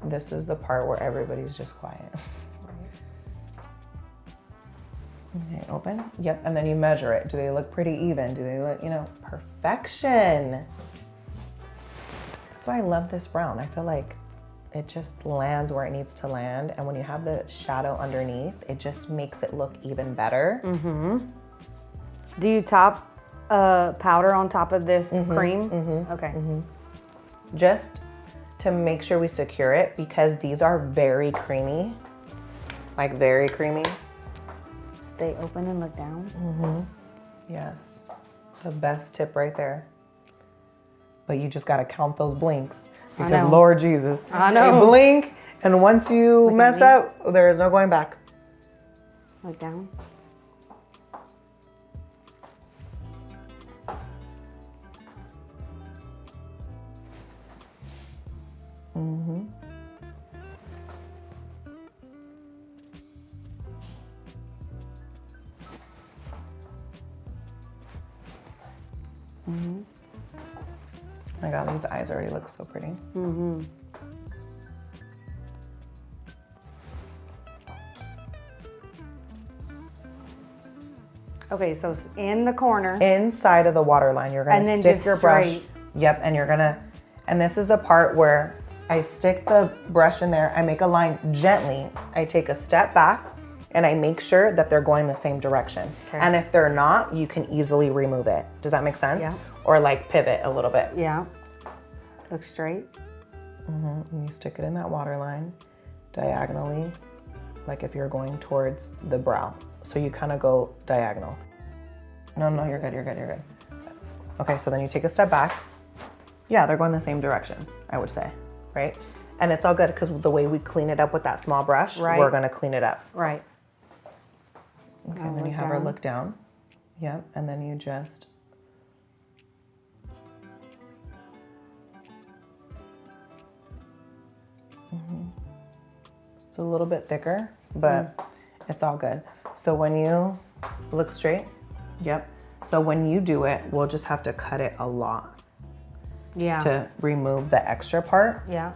This is the part where everybody's just quiet. Okay, open. Yep, and then you measure it. Do they look pretty even? Do they look, perfection? That's why I love this brown. I feel like it just lands where it needs to land. And when you have the shadow underneath, it just makes it look even better. Do you top powder on top of this cream? Okay. Just to make sure we secure it because these are very creamy, like very creamy. Stay open and look down. Yes, the best tip right there. But you just gotta count those blinks because know. Lord Jesus, I know. They blink, and once you mess up, there is no going back. Look down. Oh my God, these eyes already look so pretty. Okay, so in the corner. Inside of the waterline, you're gonna And then stick just your brush. straight. Yep, and you're gonna, and this is the part where I stick the brush in there, I make a line gently, I take a step back, and I make sure that they're going the same direction. Okay. And if they're not, you can easily remove it. Does that make sense? Yeah. Or like pivot a little bit. Yeah. Look straight. And you stick it in that waterline diagonally, like if you're going towards the brow. So you kind of go diagonal. No, you're good, you're good, you're good. Okay, so then you take a step back. Yeah, they're going the same direction, I would say, right? And it's all good because the way we clean it up with that small brush, Right. we're gonna clean it up. Right. Okay, Now then you look have her down. look down. Yep, and then you just, it's a little bit thicker, but it's all good. So when you look straight, yep. So when you do it, we'll just have to cut it a lot Yeah. to remove the extra part, Yeah.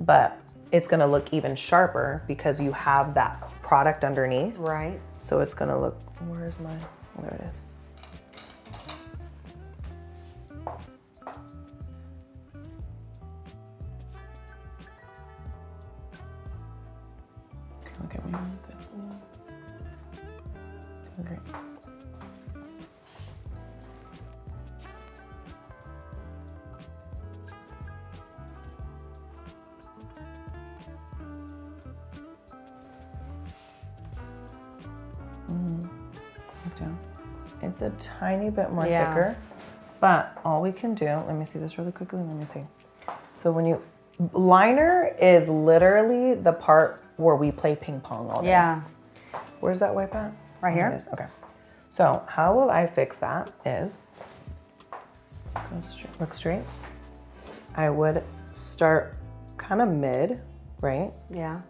but it's gonna look even sharper because you have that product underneath. Right. So it's gonna look Where's my, oh, there it is. Look at me. Great. Look down. It's a tiny bit more thicker, but all we can do, let me see this really quickly. Let me see. So when you, liner is literally the part where we play ping pong all day. Yeah. Where's that wipe at? Right here. It is. Okay. So how will I fix that is, go straight, look straight. I would start kind of mid, right? Yeah.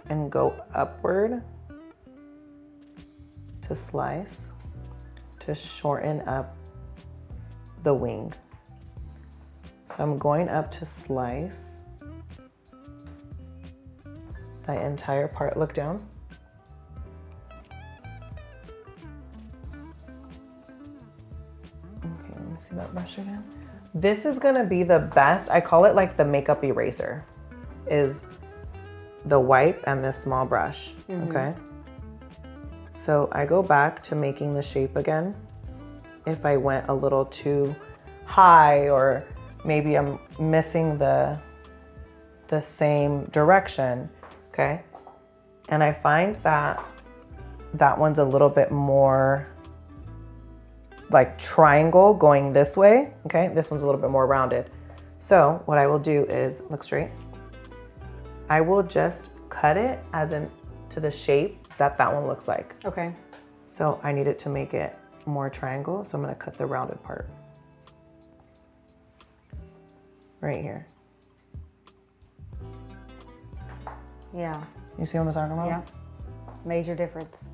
And go upward to slice to shorten up the wing. So I'm going up to slice the entire part. Look down. Okay, let me see that brush again. This is gonna be the best. I call it like the makeup eraser, is the wipe and this small brush, okay? So I go back to making the shape again. If I went a little too high, or maybe I'm missing the same direction, okay? And I find that that one's a little bit more like triangle going this way, okay? This one's a little bit more rounded. So what I will do is, look straight. I will just cut it as in to the shape that that one looks like. Okay. So I need it to make it more triangle, so I'm gonna cut the rounded part. Right here. Yeah. You see what I'm talking about? Yeah. Major difference.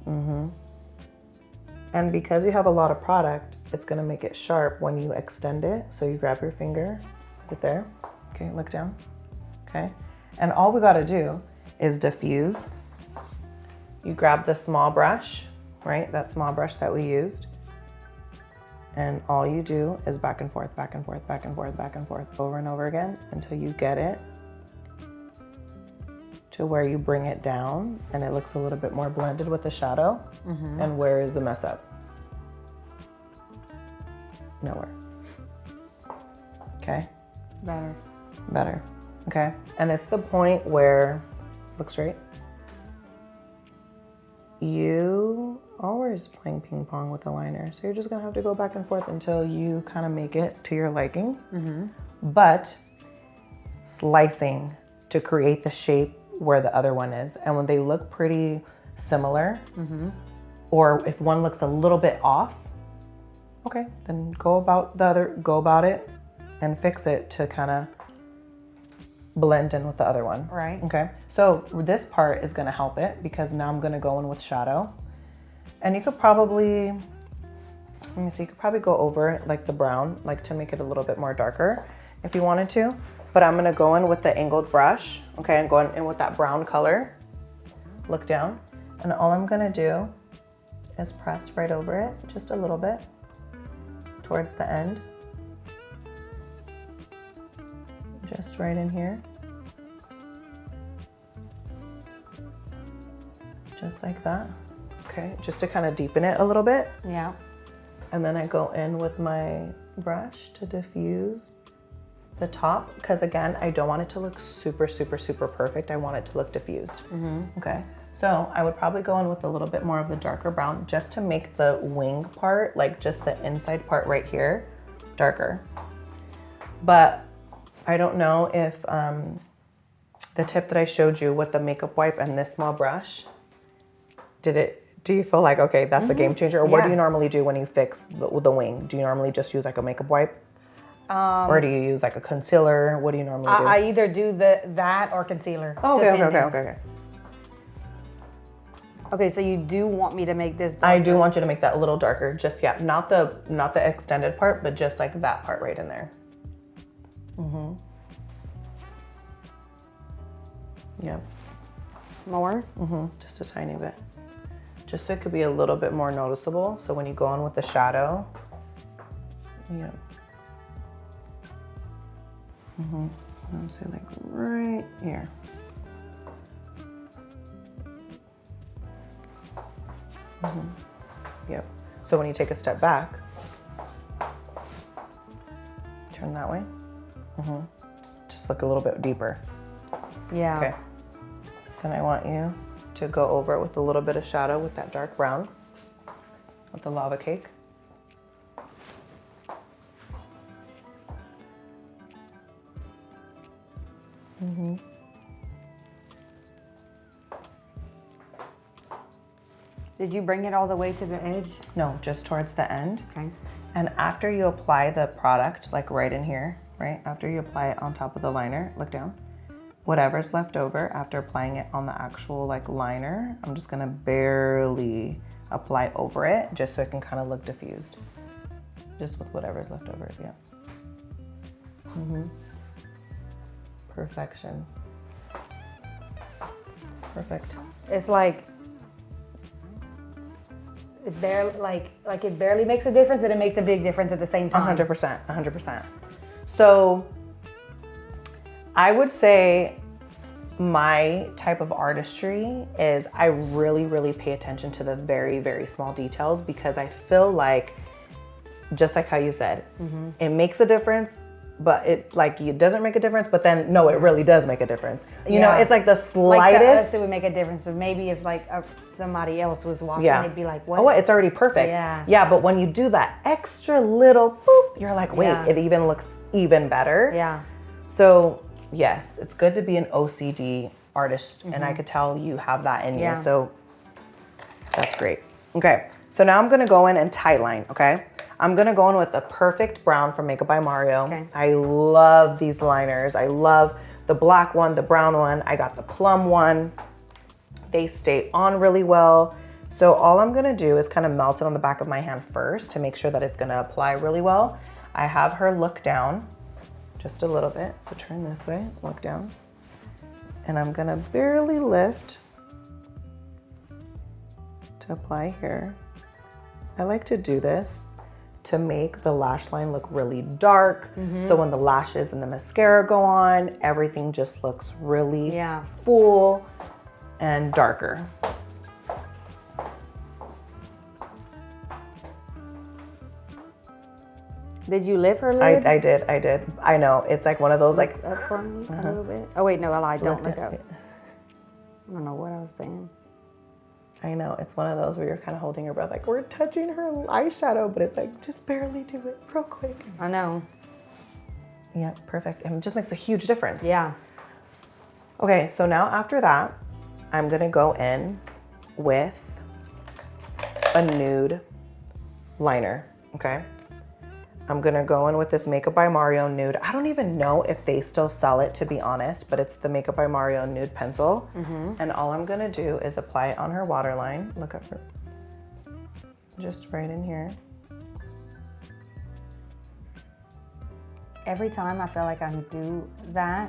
And because you have a lot of product, it's gonna make it sharp when you extend it. So you grab your finger, put it there. Okay, look down, okay? And all we gotta do is diffuse. You grab the small brush, right? That small brush that we used. And all you do is back and forth, back and forth, back and forth, back and forth, over and over again until you get it to where you bring it down and it looks a little bit more blended with the shadow. And where is the mess up? Nowhere. Okay? Better. Better. Okay? And it's the point where, look straight. You always playing ping pong with the liner. So you're just gonna have to go back and forth until you kind of make it to your liking. But slicing to create the shape where the other one is. And when they look pretty similar, or if one looks a little bit off, okay, then go about it and fix it to kind of blend in with the other one. Right. Okay, so this part is gonna help it because now I'm gonna go in with shadow. And you could probably, let me see, you could probably go over like the brown, like to make it a little bit more darker if you wanted to. But I'm gonna go in with the angled brush, okay? I'm going in with that brown color. Look down, and all I'm gonna do is press right over it, just a little bit, towards the end. Just right in here. Just like that, okay? Just to kind of deepen it a little bit. Yeah. And then I go in with my brush to diffuse the top, because again, I don't want it to look super, super, super perfect. I want it to look diffused, okay? So I would probably go in with a little bit more of the darker brown just to make the wing part, like just the inside part right here, darker. But I don't know if the tip that I showed you with the makeup wipe and this small brush, do you feel like, okay, that's a game changer? Or what do you normally do when you fix the wing? Do you normally just use like a makeup wipe? Or do you use like a concealer? What do you normally do? I either do that or concealer. Oh, okay. Okay, so you do want me to make this darker? I do want you to make that a little darker. Just, yeah, not the extended part, but just like that part right in there. Yep. More? Just a tiny bit. just so it could be a little bit more noticeable. So when you go on with the shadow, yeah. I'm say like right here. Yep. So when you take a step back, turn that way. Just look a little bit deeper. Yeah. Okay. Then I want you to go over it with a little bit of shadow with that dark brown, with the lava cake. Did you bring it all the way to the edge? No, just towards the end. Okay. And after you apply the product, like right in here, right? After you apply it on top of the liner, look down. Whatever's left over after applying it on the actual like liner, I'm just gonna barely apply over it just so it can kind of look diffused. Just with whatever's left over, yeah. Perfection. Perfect. It's like it barely it barely makes a difference, but it makes a big difference at the same time. 100%, 100%. So I would say my type of artistry is I really, really pay attention to the very, very small details because I feel like, just like how you said, it makes a difference, but it doesn't make a difference, but then no, it really does make a difference. You know, it's like the slightest. Like to us, it would make a difference. So maybe if like somebody else was watching, they'd be like, what? Oh, it's already perfect. Yeah. Yeah, but when you do that extra little boop, you're like, wait, it even looks even better. Yeah. So yes, it's good to be an OCD artist, and I could tell you have that in you. So that's great. Okay, so now I'm gonna go in and tightline, okay? I'm gonna go in with the perfect brown from Makeup by Mario. Okay. I love these liners. I love the black one, the brown one. I got the plum one. They stay on really well. So all I'm gonna do is kind of melt it on the back of my hand first to make sure that it's gonna apply really well. I have her look down just a little bit. So turn this way, look down. And I'm gonna barely lift to apply here. I like to do this to make the lash line look really dark. So when the lashes and the mascara go on, everything just looks really full and darker. Did you lift her lid? I did. I know, it's like one of those like, Up for me a little bit? Oh wait, no, I lied, don't look up. I don't know what I was saying. I know, it's one of those where you're kind of holding your breath, like we're touching her eyeshadow, but it's like, just barely do it real quick. I know. Yeah, perfect. And it just makes a huge difference. Yeah. Okay, so now after that, I'm gonna go in with a nude liner, okay? I'm gonna go in with this Makeup by Mario nude. I don't even know if they still sell it, to be honest, but it's the Makeup by Mario nude pencil. And all I'm gonna do is apply it on her waterline. Look up for, just right in here. Every time I feel like I do that,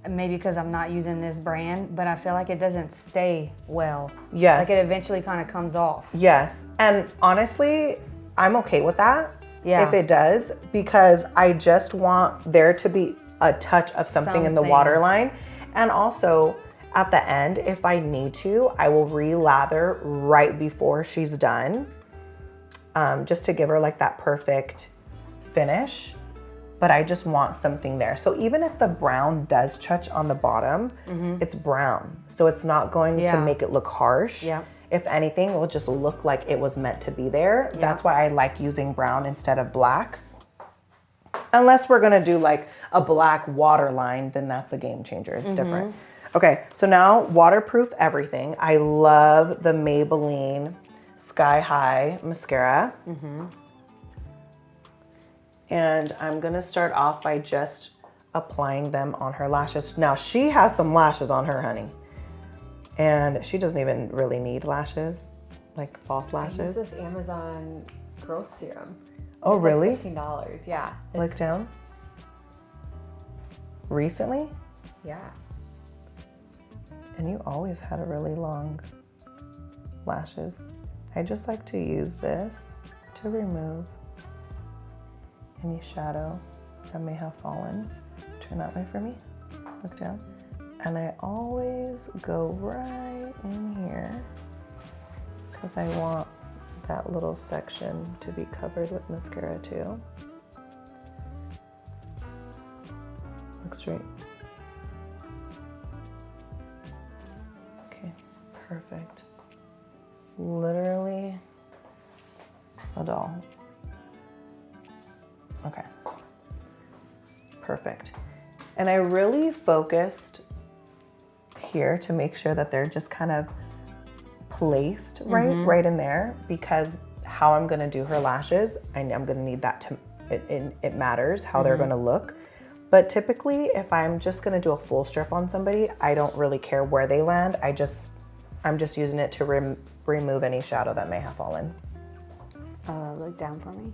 maybe because I'm not using this brand, but I feel like it doesn't stay well. Yes. Like it eventually kind of comes off. Yes, and honestly, I'm okay with that. Yeah. If it does, because I just want there to be a touch of something in the waterline. And also at the end, if I need to, I will re-lather right before she's done, just to give her like that perfect finish. But I just want something there. So even if the brown does touch on the bottom, it's brown. So it's not going to make it look harsh. Yeah. If anything, it will just look like it was meant to be there. Yeah. That's why I like using brown instead of black. Unless we're gonna do like a black waterline, then that's a game changer. It's different. Okay, so now waterproof everything. I love the Maybelline Sky High Mascara. And I'm gonna start off by just applying them on her lashes. Now she has some lashes on her, honey. And she doesn't even really need lashes, like false lashes. I use this Amazon growth serum. Oh, it's really? Like $15, yeah. Look down. Recently? Yeah. And you always had a really long lashes, I just like to use this to remove any shadow that may have fallen. Turn that way for me, look down. And I always go right in here because I want that little section to be covered with mascara too. Look straight. Okay, perfect. Literally a doll. Okay, perfect. And I really focused here to make sure that they're just kind of placed right in there, because how I'm gonna do her lashes, I'm gonna need that to, it matters how they're gonna look. But typically, if I'm just gonna do a full strip on somebody, I don't really care where they land. I'm just using it to remove any shadow that may have fallen. Look down for me.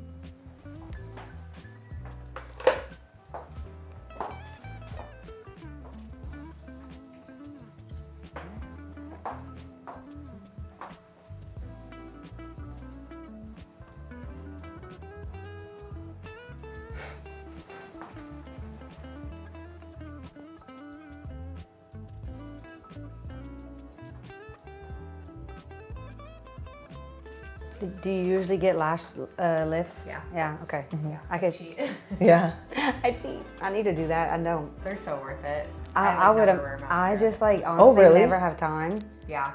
Do you usually get lash lifts? Yeah. Yeah, okay. Yeah. I could cheat. Yeah. I cheat. I need to do that. I don't. They're so worth it. I would never have. wear I mascara. just like honestly really? never have time. Yeah.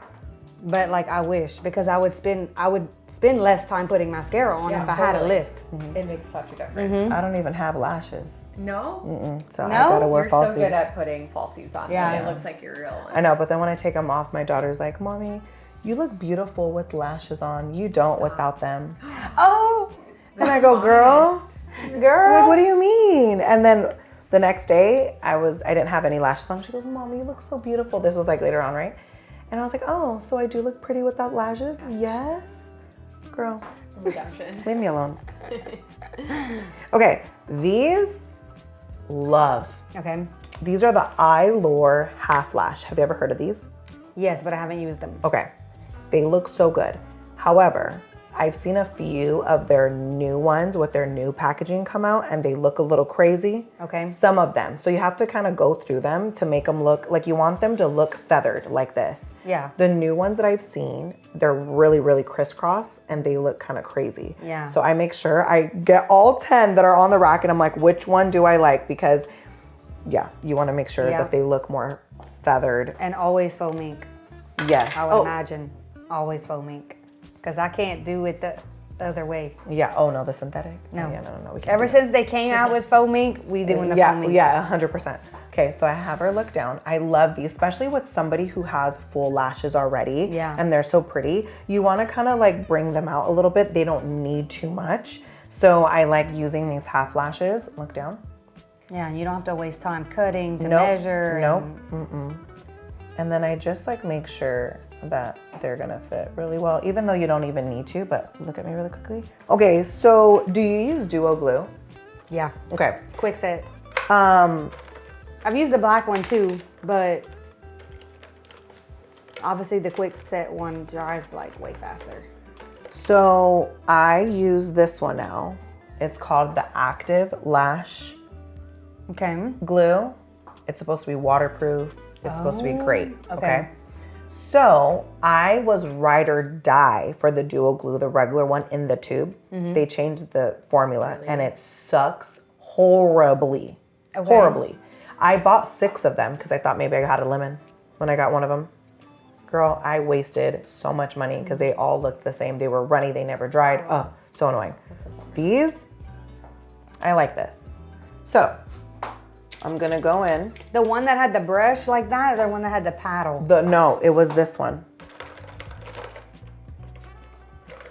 But like I wish, because I would spend less time putting mascara on if I had a totally. lift. It makes such a difference. I don't even have lashes, No? so I No? gotta wear You're falsies. so good at putting falsies on. Yeah. It looks like you're real ones. I know, but then when I take them off, my daughter's like, "Mommy, you look beautiful with lashes on. You don't without them." Oh, And I go, "Girl, Honest. girl. like, what do you mean?" And then the next day, I didn't have any lashes on. She goes, "Mommy, you look so beautiful." This was like later on, right? And I was like, "Oh, so I do look pretty without lashes?" Yes, girl, Redemption. leave me alone. Okay, these love. Okay. These are the Eyelure Half Lash. Have you ever heard of these? Yes, but I haven't used them. Okay, they look so good. However, I've seen a few of their new ones with their new packaging come out and they look a little crazy. Okay. Some of them. So you have to kind of go through them to make them look like you want them to look feathered like this. Yeah. The new ones that I've seen, they're really, really crisscross and they look kind of crazy. Yeah. So I make sure I get all 10 that are on the rack and I'm like, which one do I like? Because yeah, you want to make sure Yeah. that they look more feathered. And always faux mink. Yes. I would imagine always faux mink, because I can't do it the other way. Yeah. Oh no, the synthetic. No. Oh, yeah. No. We can't. Ever do that. since they came out with faux mink, we doing the faux mink. Yeah, 100%. Okay, so I have her look down. I love these, especially with somebody who has full lashes already. Yeah. And they're so pretty. You want to kind of like bring them out a little bit. They don't need too much. So I like using these half lashes. Look down. Yeah, and you don't have to waste time cutting to Nope. measure. Nope. and- And then I just like make sure that they're gonna fit really well, even though you don't even need to, but look at me really quickly. Okay, so do you use Duo Glue? Yeah. Okay. Quick set. Um, I've used the black one too, but obviously the quick set one dries like way faster. so I use this one now. It's called the Active Lash Okay. Glue. It's supposed to be waterproof. It's supposed to be great. okay. Okay. So I was ride or die for the Duo Glue, the regular one in the tube. They changed the formula and it sucks horribly. Okay. Horribly. I bought 6 of them because I thought maybe I had a lemon when I got one of them. Girl, I wasted so much money because they all looked the same. They were runny, they never dried. Oh, so annoying. These, I like this. So I'm gonna go in. The one that had the brush like that, or the one that had the paddle? No, it was this one.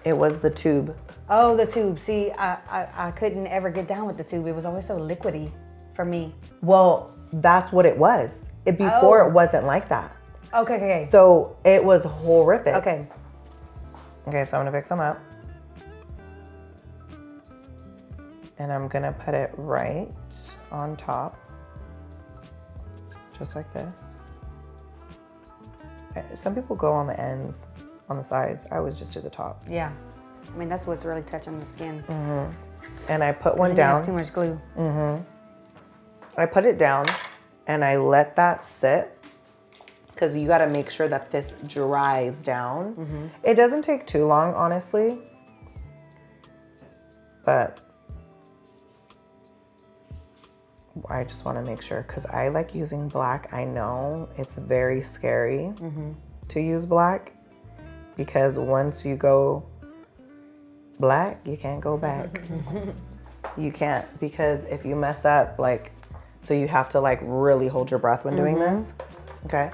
It was the tube. Oh, the tube. See, I couldn't ever get down with the tube. It was always so liquidy for me. Well, that's what it was. Before it wasn't like that. Okay. So it was horrific. Okay. Okay, so I'm gonna pick some up. And I'm gonna put it right on top. Just like this. Some people go on the ends. on the sides. I always just do the top. Yeah. I mean, that's what's really touching the skin. And I put one You down. have too much glue. I put it down and I let that sit because you got to make sure that this dries down. It doesn't take too long, honestly, but I just want to make sure because I like using black. I know it's very scary to use black because once you go black, you can't go back. You can't, because if you mess up, like, so you have to like really hold your breath when doing this. Okay,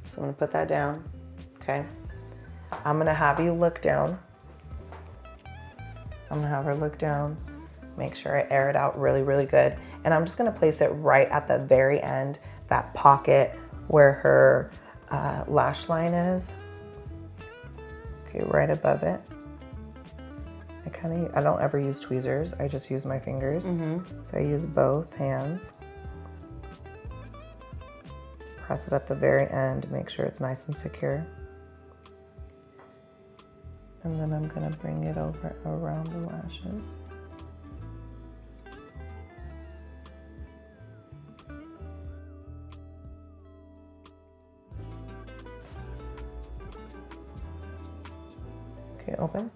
so I'm gonna put that down. Okay, I'm gonna have you look down. I'm gonna have her look down, make sure I air it out really, really good. And I'm just gonna place it right at the very end, that pocket where her lash line is. Okay, right above it. I don't ever use tweezers, I just use my fingers. So I use both hands. Press it at the very end, make sure it's nice and secure. And then I'm gonna bring it over around the lashes. Okay, open.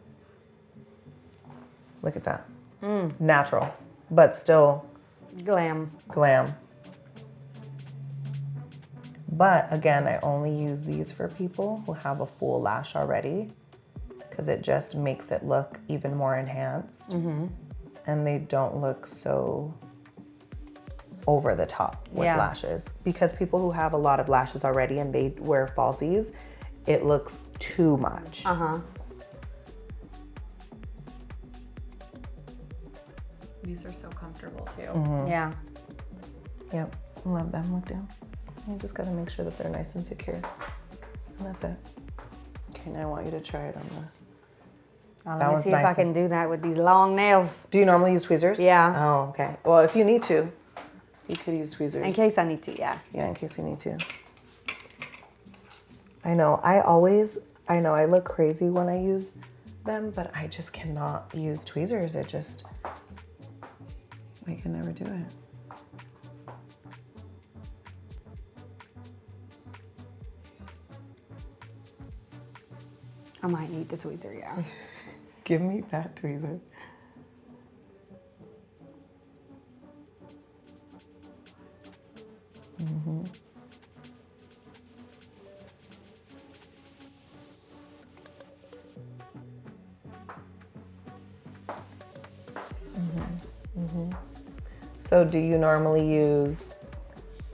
Look at that. Natural, but still Glam. glam. But again, I only use these for people who have a full lash already because it just makes it look even more enhanced. And they don't look so over the top with lashes. Because people who have a lot of lashes already and they wear falsies, it looks too much. These are so comfortable too. Yeah. Yep, love them. Look down. You just gotta make sure that they're nice and secure. And that's it. Okay, now I want you to try it on the... Let me see if I can do that with these long nails. Do you normally use tweezers? Yeah. Oh, okay. Well, if you need to, you could use tweezers. In case I need to, yeah. Yeah, in case you need to. I know, I look crazy when I use them, but I just cannot use tweezers. I can never do it. I might need the tweezer, yeah. Give me that tweezer. So do you normally use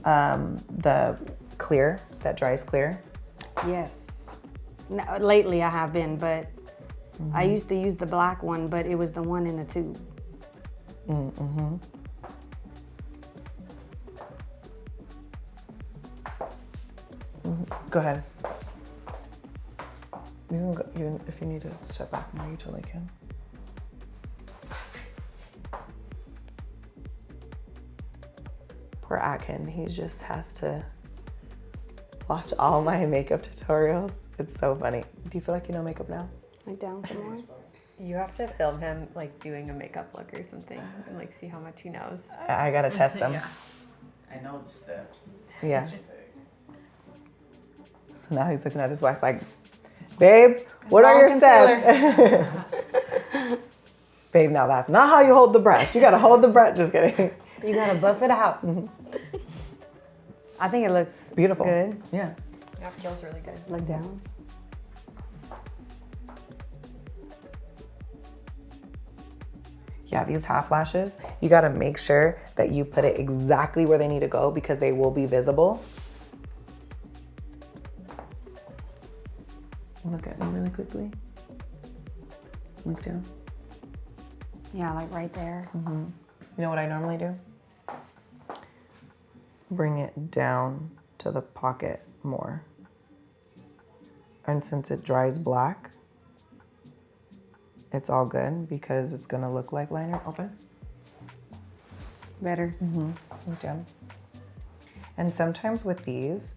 the clear, that dries clear? Yes. No, lately I have been, but I used to use the black one, but it was the one in the tube. Go ahead. You can go, if you need to step back more, you totally can. Poor Atkin, he just has to watch all my makeup tutorials. It's so funny. Do you feel like you know makeup now? Like down some more? You have to film him like doing a makeup look or something and like see how much he knows. I gotta test him. I know the steps. Yeah. So now he's looking at his wife like, babe, what are your steps? Babe, now that's not how you hold the brush. You gotta hold the brush. Just kidding. You gotta buff it out. I think it looks Beautiful. good. Yeah. Yeah, it feels really good. Look down. Yeah, these half lashes, you gotta make sure that you put it exactly where they need to go because they will be visible. Look at me really quickly. Look down. Yeah, like right there. You know what I normally do? Bring it down to the pocket more. And since it dries black, it's all good because it's gonna look like liner. Open. Better. Look down. And sometimes with these,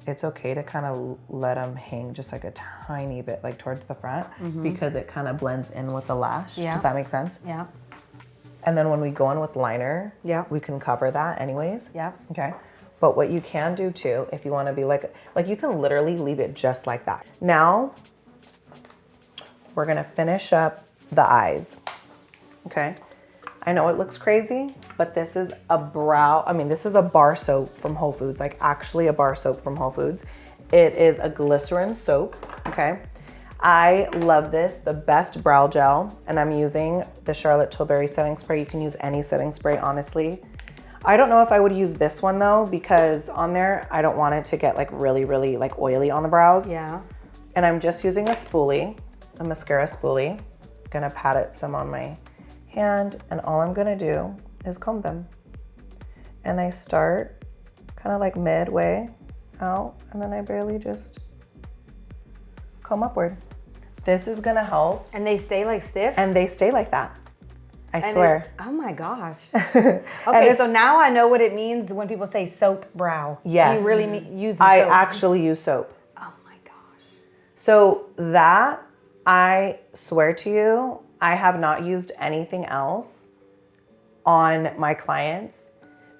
it's okay to kind of let them hang just like a tiny bit like towards the front because it kind of blends in with the lash. Yeah. Does that make sense? Yeah. And then when we go in with liner, Yeah. we can cover that anyways. Yeah. Okay. But what you can do too, if you want to be like you can literally leave it just like that. Now, we're going to finish up the eyes. Okay. I know it looks crazy, but this is this is a bar soap from Whole Foods, like actually a bar soap from Whole Foods. It is a glycerin soap, okay? I love this, the best brow gel, and I'm using the Charlotte Tilbury setting spray. You can use any setting spray, honestly. I don't know if I would use this one though, because on there, I don't want it to get like really, really like oily on the brows. Yeah. And I'm just using a spoolie, a mascara spoolie. Gonna pat it some on my hand, and all I'm gonna do is comb them. And I start kind of like midway out, and then I barely just comb upward. This is gonna help. And they stay like stiff? And they stay like that. I And swear. oh my gosh. Okay, so now I know what it means when people say soap brow. Yes. You really use the I soap. actually use soap. Oh my gosh. So that, I swear to you, I have not used anything else on my clients.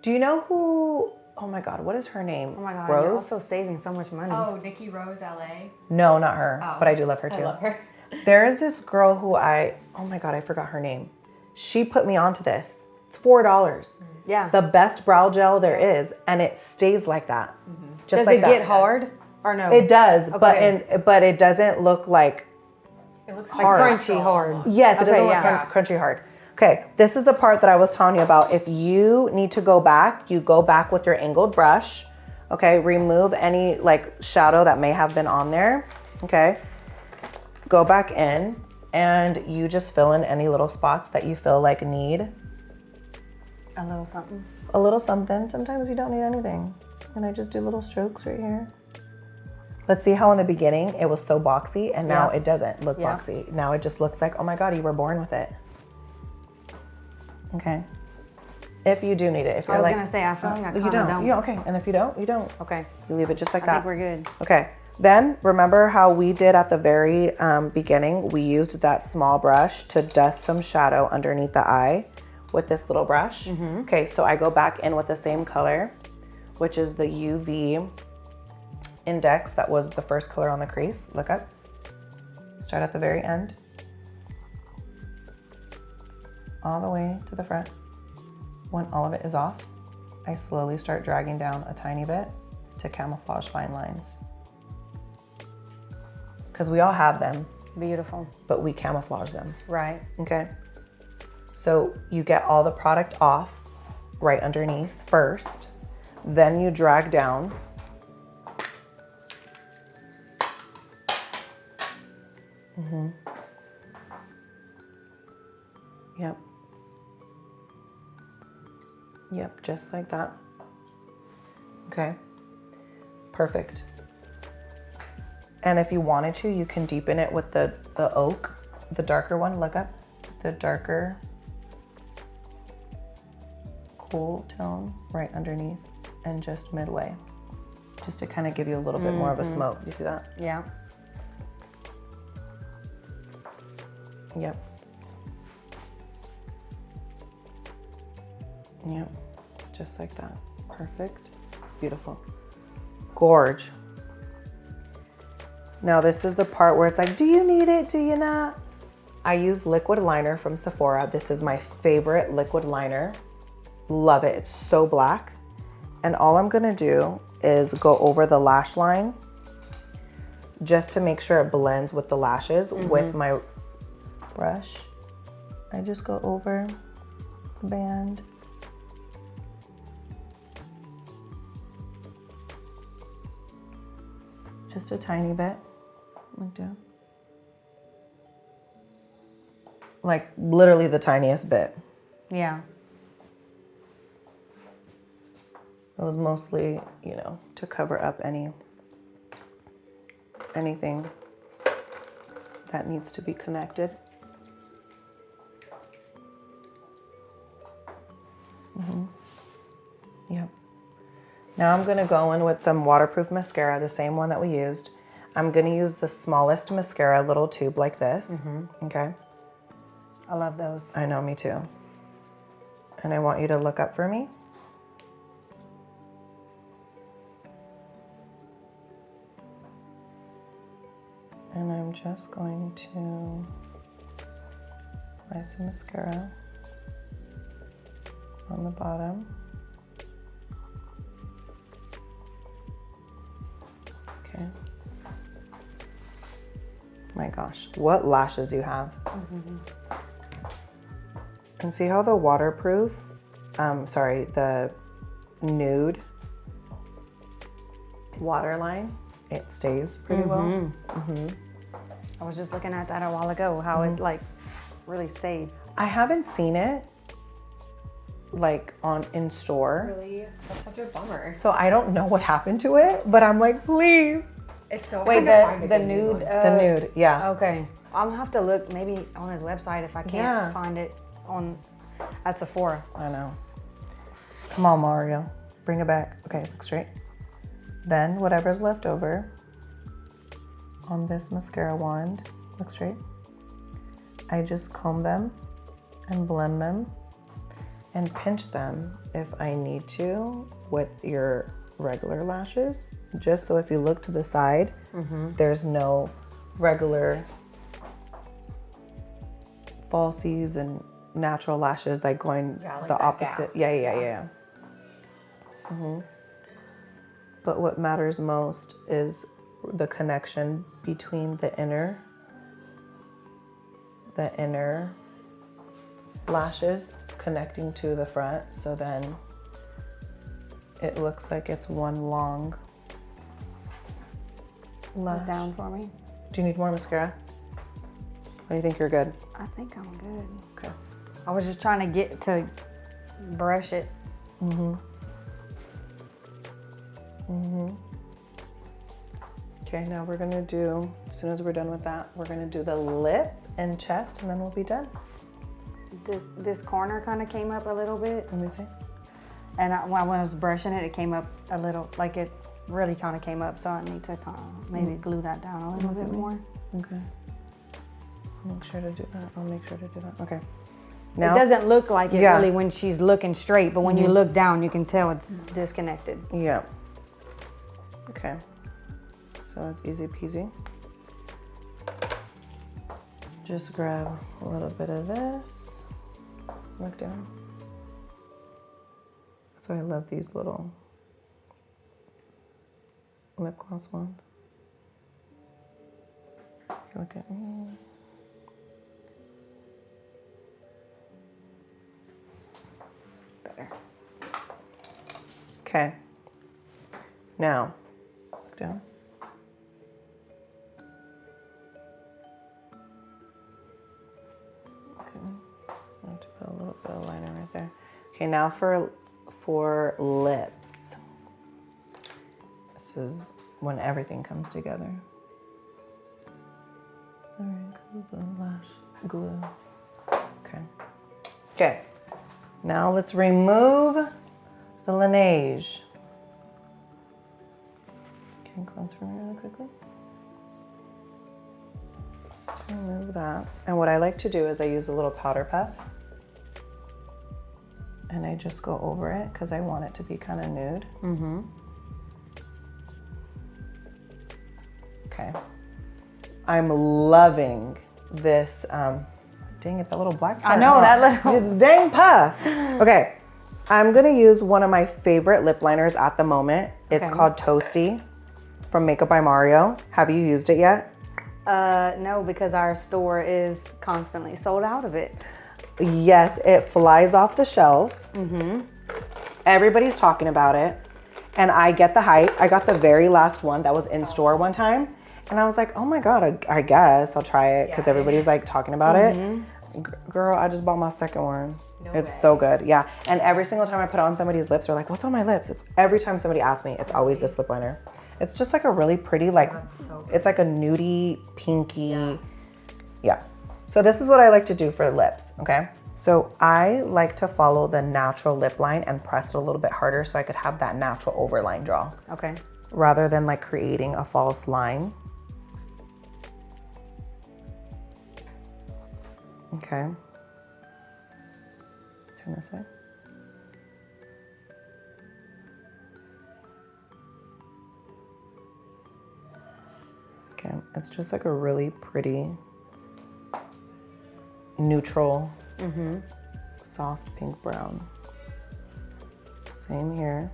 Do you know who, oh my God, what is her name? Oh my God, you're Rose? also saving so much money. Oh, Nikki Rose LA. No, not her, Oh. but I do love her too. I love her. There is this girl who oh my God, I forgot her name. She put me onto this. It's $4. Yeah. The best brow gel there is, and it stays like that. Just Does like it that. get hard or no? It does, Okay. but it doesn't look like, It looks like hard. crunchy hard. yes, it Okay, doesn't yeah. look crunchy hard. Okay, this is the part that I was telling you about. If you need to go back, you go back with your angled brush. Okay, remove any like shadow that may have been on there. Okay, go back in and you just fill in any little spots that you feel like need A little something. a little something. Sometimes you don't need anything. And I just do little strokes right here. Let's see how in the beginning it was so boxy, and now Yeah. it doesn't look Yeah. boxy. Now it just looks like, oh my God, you were born with it. Okay. If you do need it. If I you're was like, gonna say, I feel like I you kinda don't. Yeah, okay. And if you don't, you don't. Okay. You leave it just like I that. think we're good. Okay. Then remember how we did at the very beginning, we used that small brush to dust some shadow underneath the eye with this little brush. Okay, so I go back in with the same color, which is the UV Index. That was the first color on the crease. Look up. Start at the very end. All the way to the front. When all of it is off, I slowly start dragging down a tiny bit to camouflage fine lines. Because we all have them, Beautiful. but we camouflage them, Right. okay? So you get all the product off right underneath first, then you drag down. Yep. Yep, just like that. Okay, perfect. And if you wanted to, you can deepen it with the oak, the darker one. Look up, the darker cool tone right underneath and just midway, just to kind of give you a little bit more of a smoke. You see that? Yeah. Yep. Yep, just like that. Perfect, beautiful, gorge. Now this is the part where it's like, do you need it, do you not? I use liquid liner from Sephora. This is my favorite liquid liner. Love it, it's so black. And all I'm gonna do is go over the lash line just to make sure it blends with the lashes with my brush. I just go over the band. Just a tiny bit, like that. Like literally the tiniest bit. Yeah. It was mostly, to cover up anything that needs to be connected. Yep. Now I'm gonna go in with some waterproof mascara, the same one that we used. I'm gonna use the smallest mascara, little tube like this, okay? I love those. I know, me too. And I want you to look up for me. And I'm just going to apply some mascara on the bottom. Okay. My gosh, what lashes you have. And see how the waterproof, the nude waterline, it stays pretty well. I was just looking at that a while ago, how it like really stayed. I haven't seen it like in store. Really? That's such a bummer. So I don't know what happened to it, but I'm like, please. It's so Wait, hard to find a the good nude. one. The nude, yeah. Okay, I'm gonna have to look maybe on his website if I can't find it on at Sephora. I know. Come on, Mario. Bring it back. Okay, look straight. Then whatever's left over on this mascara wand, look straight. I just comb them and blend them and pinch them if I need to with your regular lashes. Just so if you look to the side, there's no regular falsies and natural lashes like going like the that opposite. gap. Yeah. But what matters most is the connection between the inner lashes connecting to the front, so then it looks like it's one long lash. Down for me. Do you need more mascara? Or do you think you're good? I think I'm good. Okay. I was just trying to get to brush it. Okay, now we're gonna do, as soon as we're done with that, we're gonna do the lip and chest, and then we'll be done. This corner kind of came up a little bit, Let me see. and when I was brushing it, it came up a little, like it really kind of came up, so I need to kind of maybe glue that down a little bit more. Okay. Make sure to do that. I'll make sure to do that. Okay. It Now, doesn't look like it Yeah. really when she's looking straight, but when you look down, you can tell it's disconnected. yeah. Okay. So that's easy peasy. Just grab a little bit of this. Look down. That's why I love these little lip gloss ones. Look at me. Better. Okay. Now, look down. Okay. I have to put a little bit of liner right there. Okay, now for lips. This is when everything comes together. Sorry, the lash glue. Okay. Okay. Now let's remove the Laneige. Can you cleanse for me really quickly? Let's remove that. And what I like to do is I use a little powder puff. And I just go over it because I want it to be kind of nude. Okay. I'm loving this, dang it, that little black part. I know, that little. It's dang puff. Okay, I'm gonna use one of my favorite lip liners at the moment. It's Okay. called Toasty from Makeup by Mario. Have you used it yet? No, because our store is constantly sold out of it. Yes, it flies off the shelf. Everybody's talking about it. And I get the hype. I got the very last one that was in store one time. And I was like, oh my God, I guess I'll try it because everybody's like talking about it. Girl, I just bought my second one. It's so good, yeah. And every single time I put it on somebody's lips, they're like, what's on my lips? It's every time somebody asks me, it's always this lip liner. It's just like a really pretty, like, it's like a nudie, pinky, yeah. So this is what I like to do for lips, okay? So I like to follow the natural lip line and press it a little bit harder so I could have that natural overline draw. Okay. Rather than like creating a false line. Okay. Turn this way. Okay, it's just like a really pretty neutral, soft pink brown. Same here.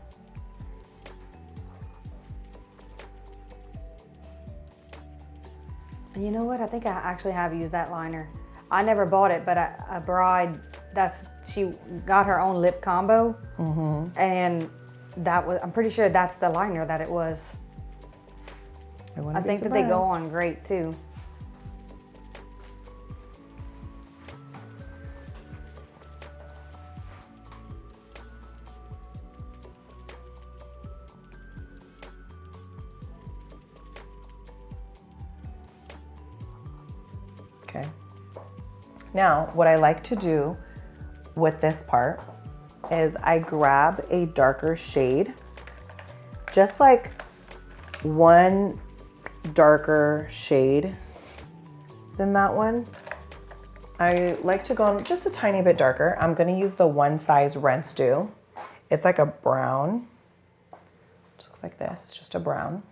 You know what? I think I actually have used that liner. I never bought it, but a bride, she got her own lip combo, and I'm pretty sure that's the liner that it was. I think that they go on great too. Okay. Now, what I like to do with this part is I grab a darker shade, just like one darker shade than that one. I like to go just a tiny bit darker. I'm gonna use the One Size Rents Do. It's like a brown. Just looks like this, it's just a brown.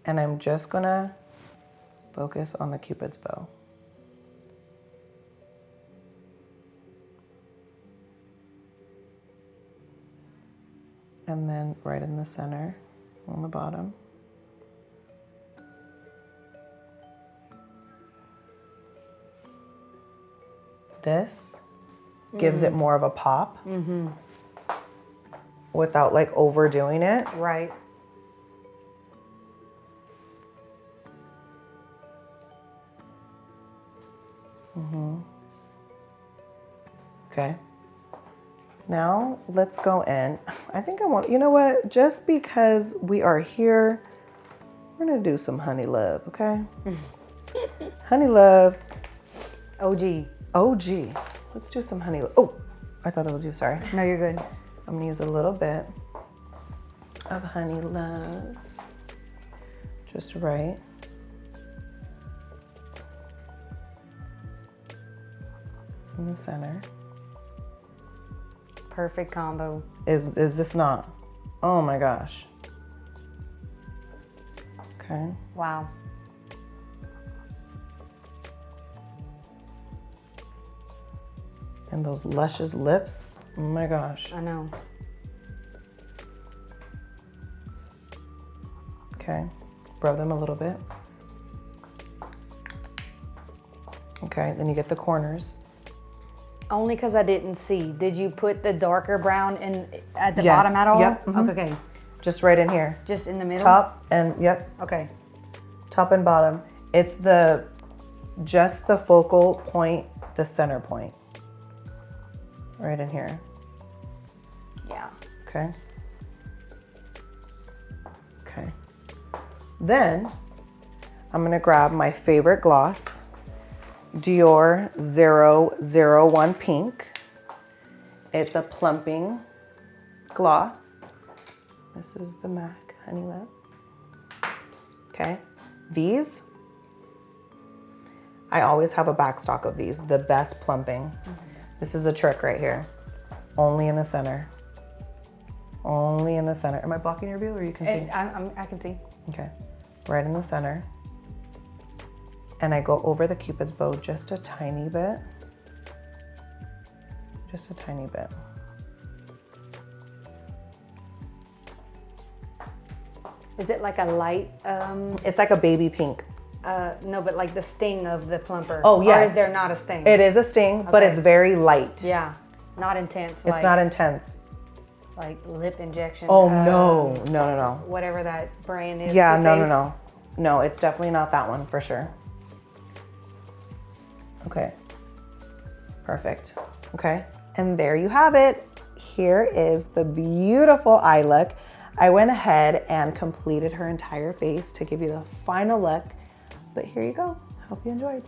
And I'm just gonna focus on the Cupid's bow. And then right in the center, on the bottom. This gives it more of a pop without like overdoing it. Right. Okay. Now let's go in. I think I want, you know what? Just because we are here, we're gonna do some Honey Love, okay? Honey Love. OG. OG. Let's do some Honey Love. Oh, I thought that was you, sorry. No, you're good. I'm gonna use a little bit of Honey Love. Just right. In the center. Perfect combo. Is this not? Oh my gosh. Okay. Wow. And those luscious lips. Oh my gosh. I know. Okay. Rub them a little bit. Okay, then you get the corners. Only because I didn't see. Did you put the darker brown in at the Yes. bottom at all? Yep. Mhm. Okay. Just right in here. Just in the middle? Top and, yep, Okay. top and bottom. It's just the focal point, the center point. Right in here. Yeah. Okay. Okay. Then I'm gonna grab my favorite gloss, Dior 001 Pink. It's a plumping gloss. This is the MAC Honey Love. Okay. These, I always have a back stock of these, the best plumping. This is a trick right here. Only in the center. Only in the center. Am I blocking your view or you can see? I can see. Okay. Right in the center. And I go over the Cupid's bow just a tiny bit. Just a tiny bit. Is it like a light, It's like a baby pink. no, but like the sting of the plumper? Oh, yes. Or is there not a sting? It is a sting, but Okay. it's very light. Yeah. Not intense. It's not intense. like lip injection. Oh, no. No, no, no. Whatever that brand is. Yeah, Too no, no, Faced. no. No, it's definitely not that one for sure. Okay. Perfect. Okay. And there you have it. Here is the beautiful eye look. I went ahead and completed her entire face to give you the final look. But here you go. Hope you enjoyed.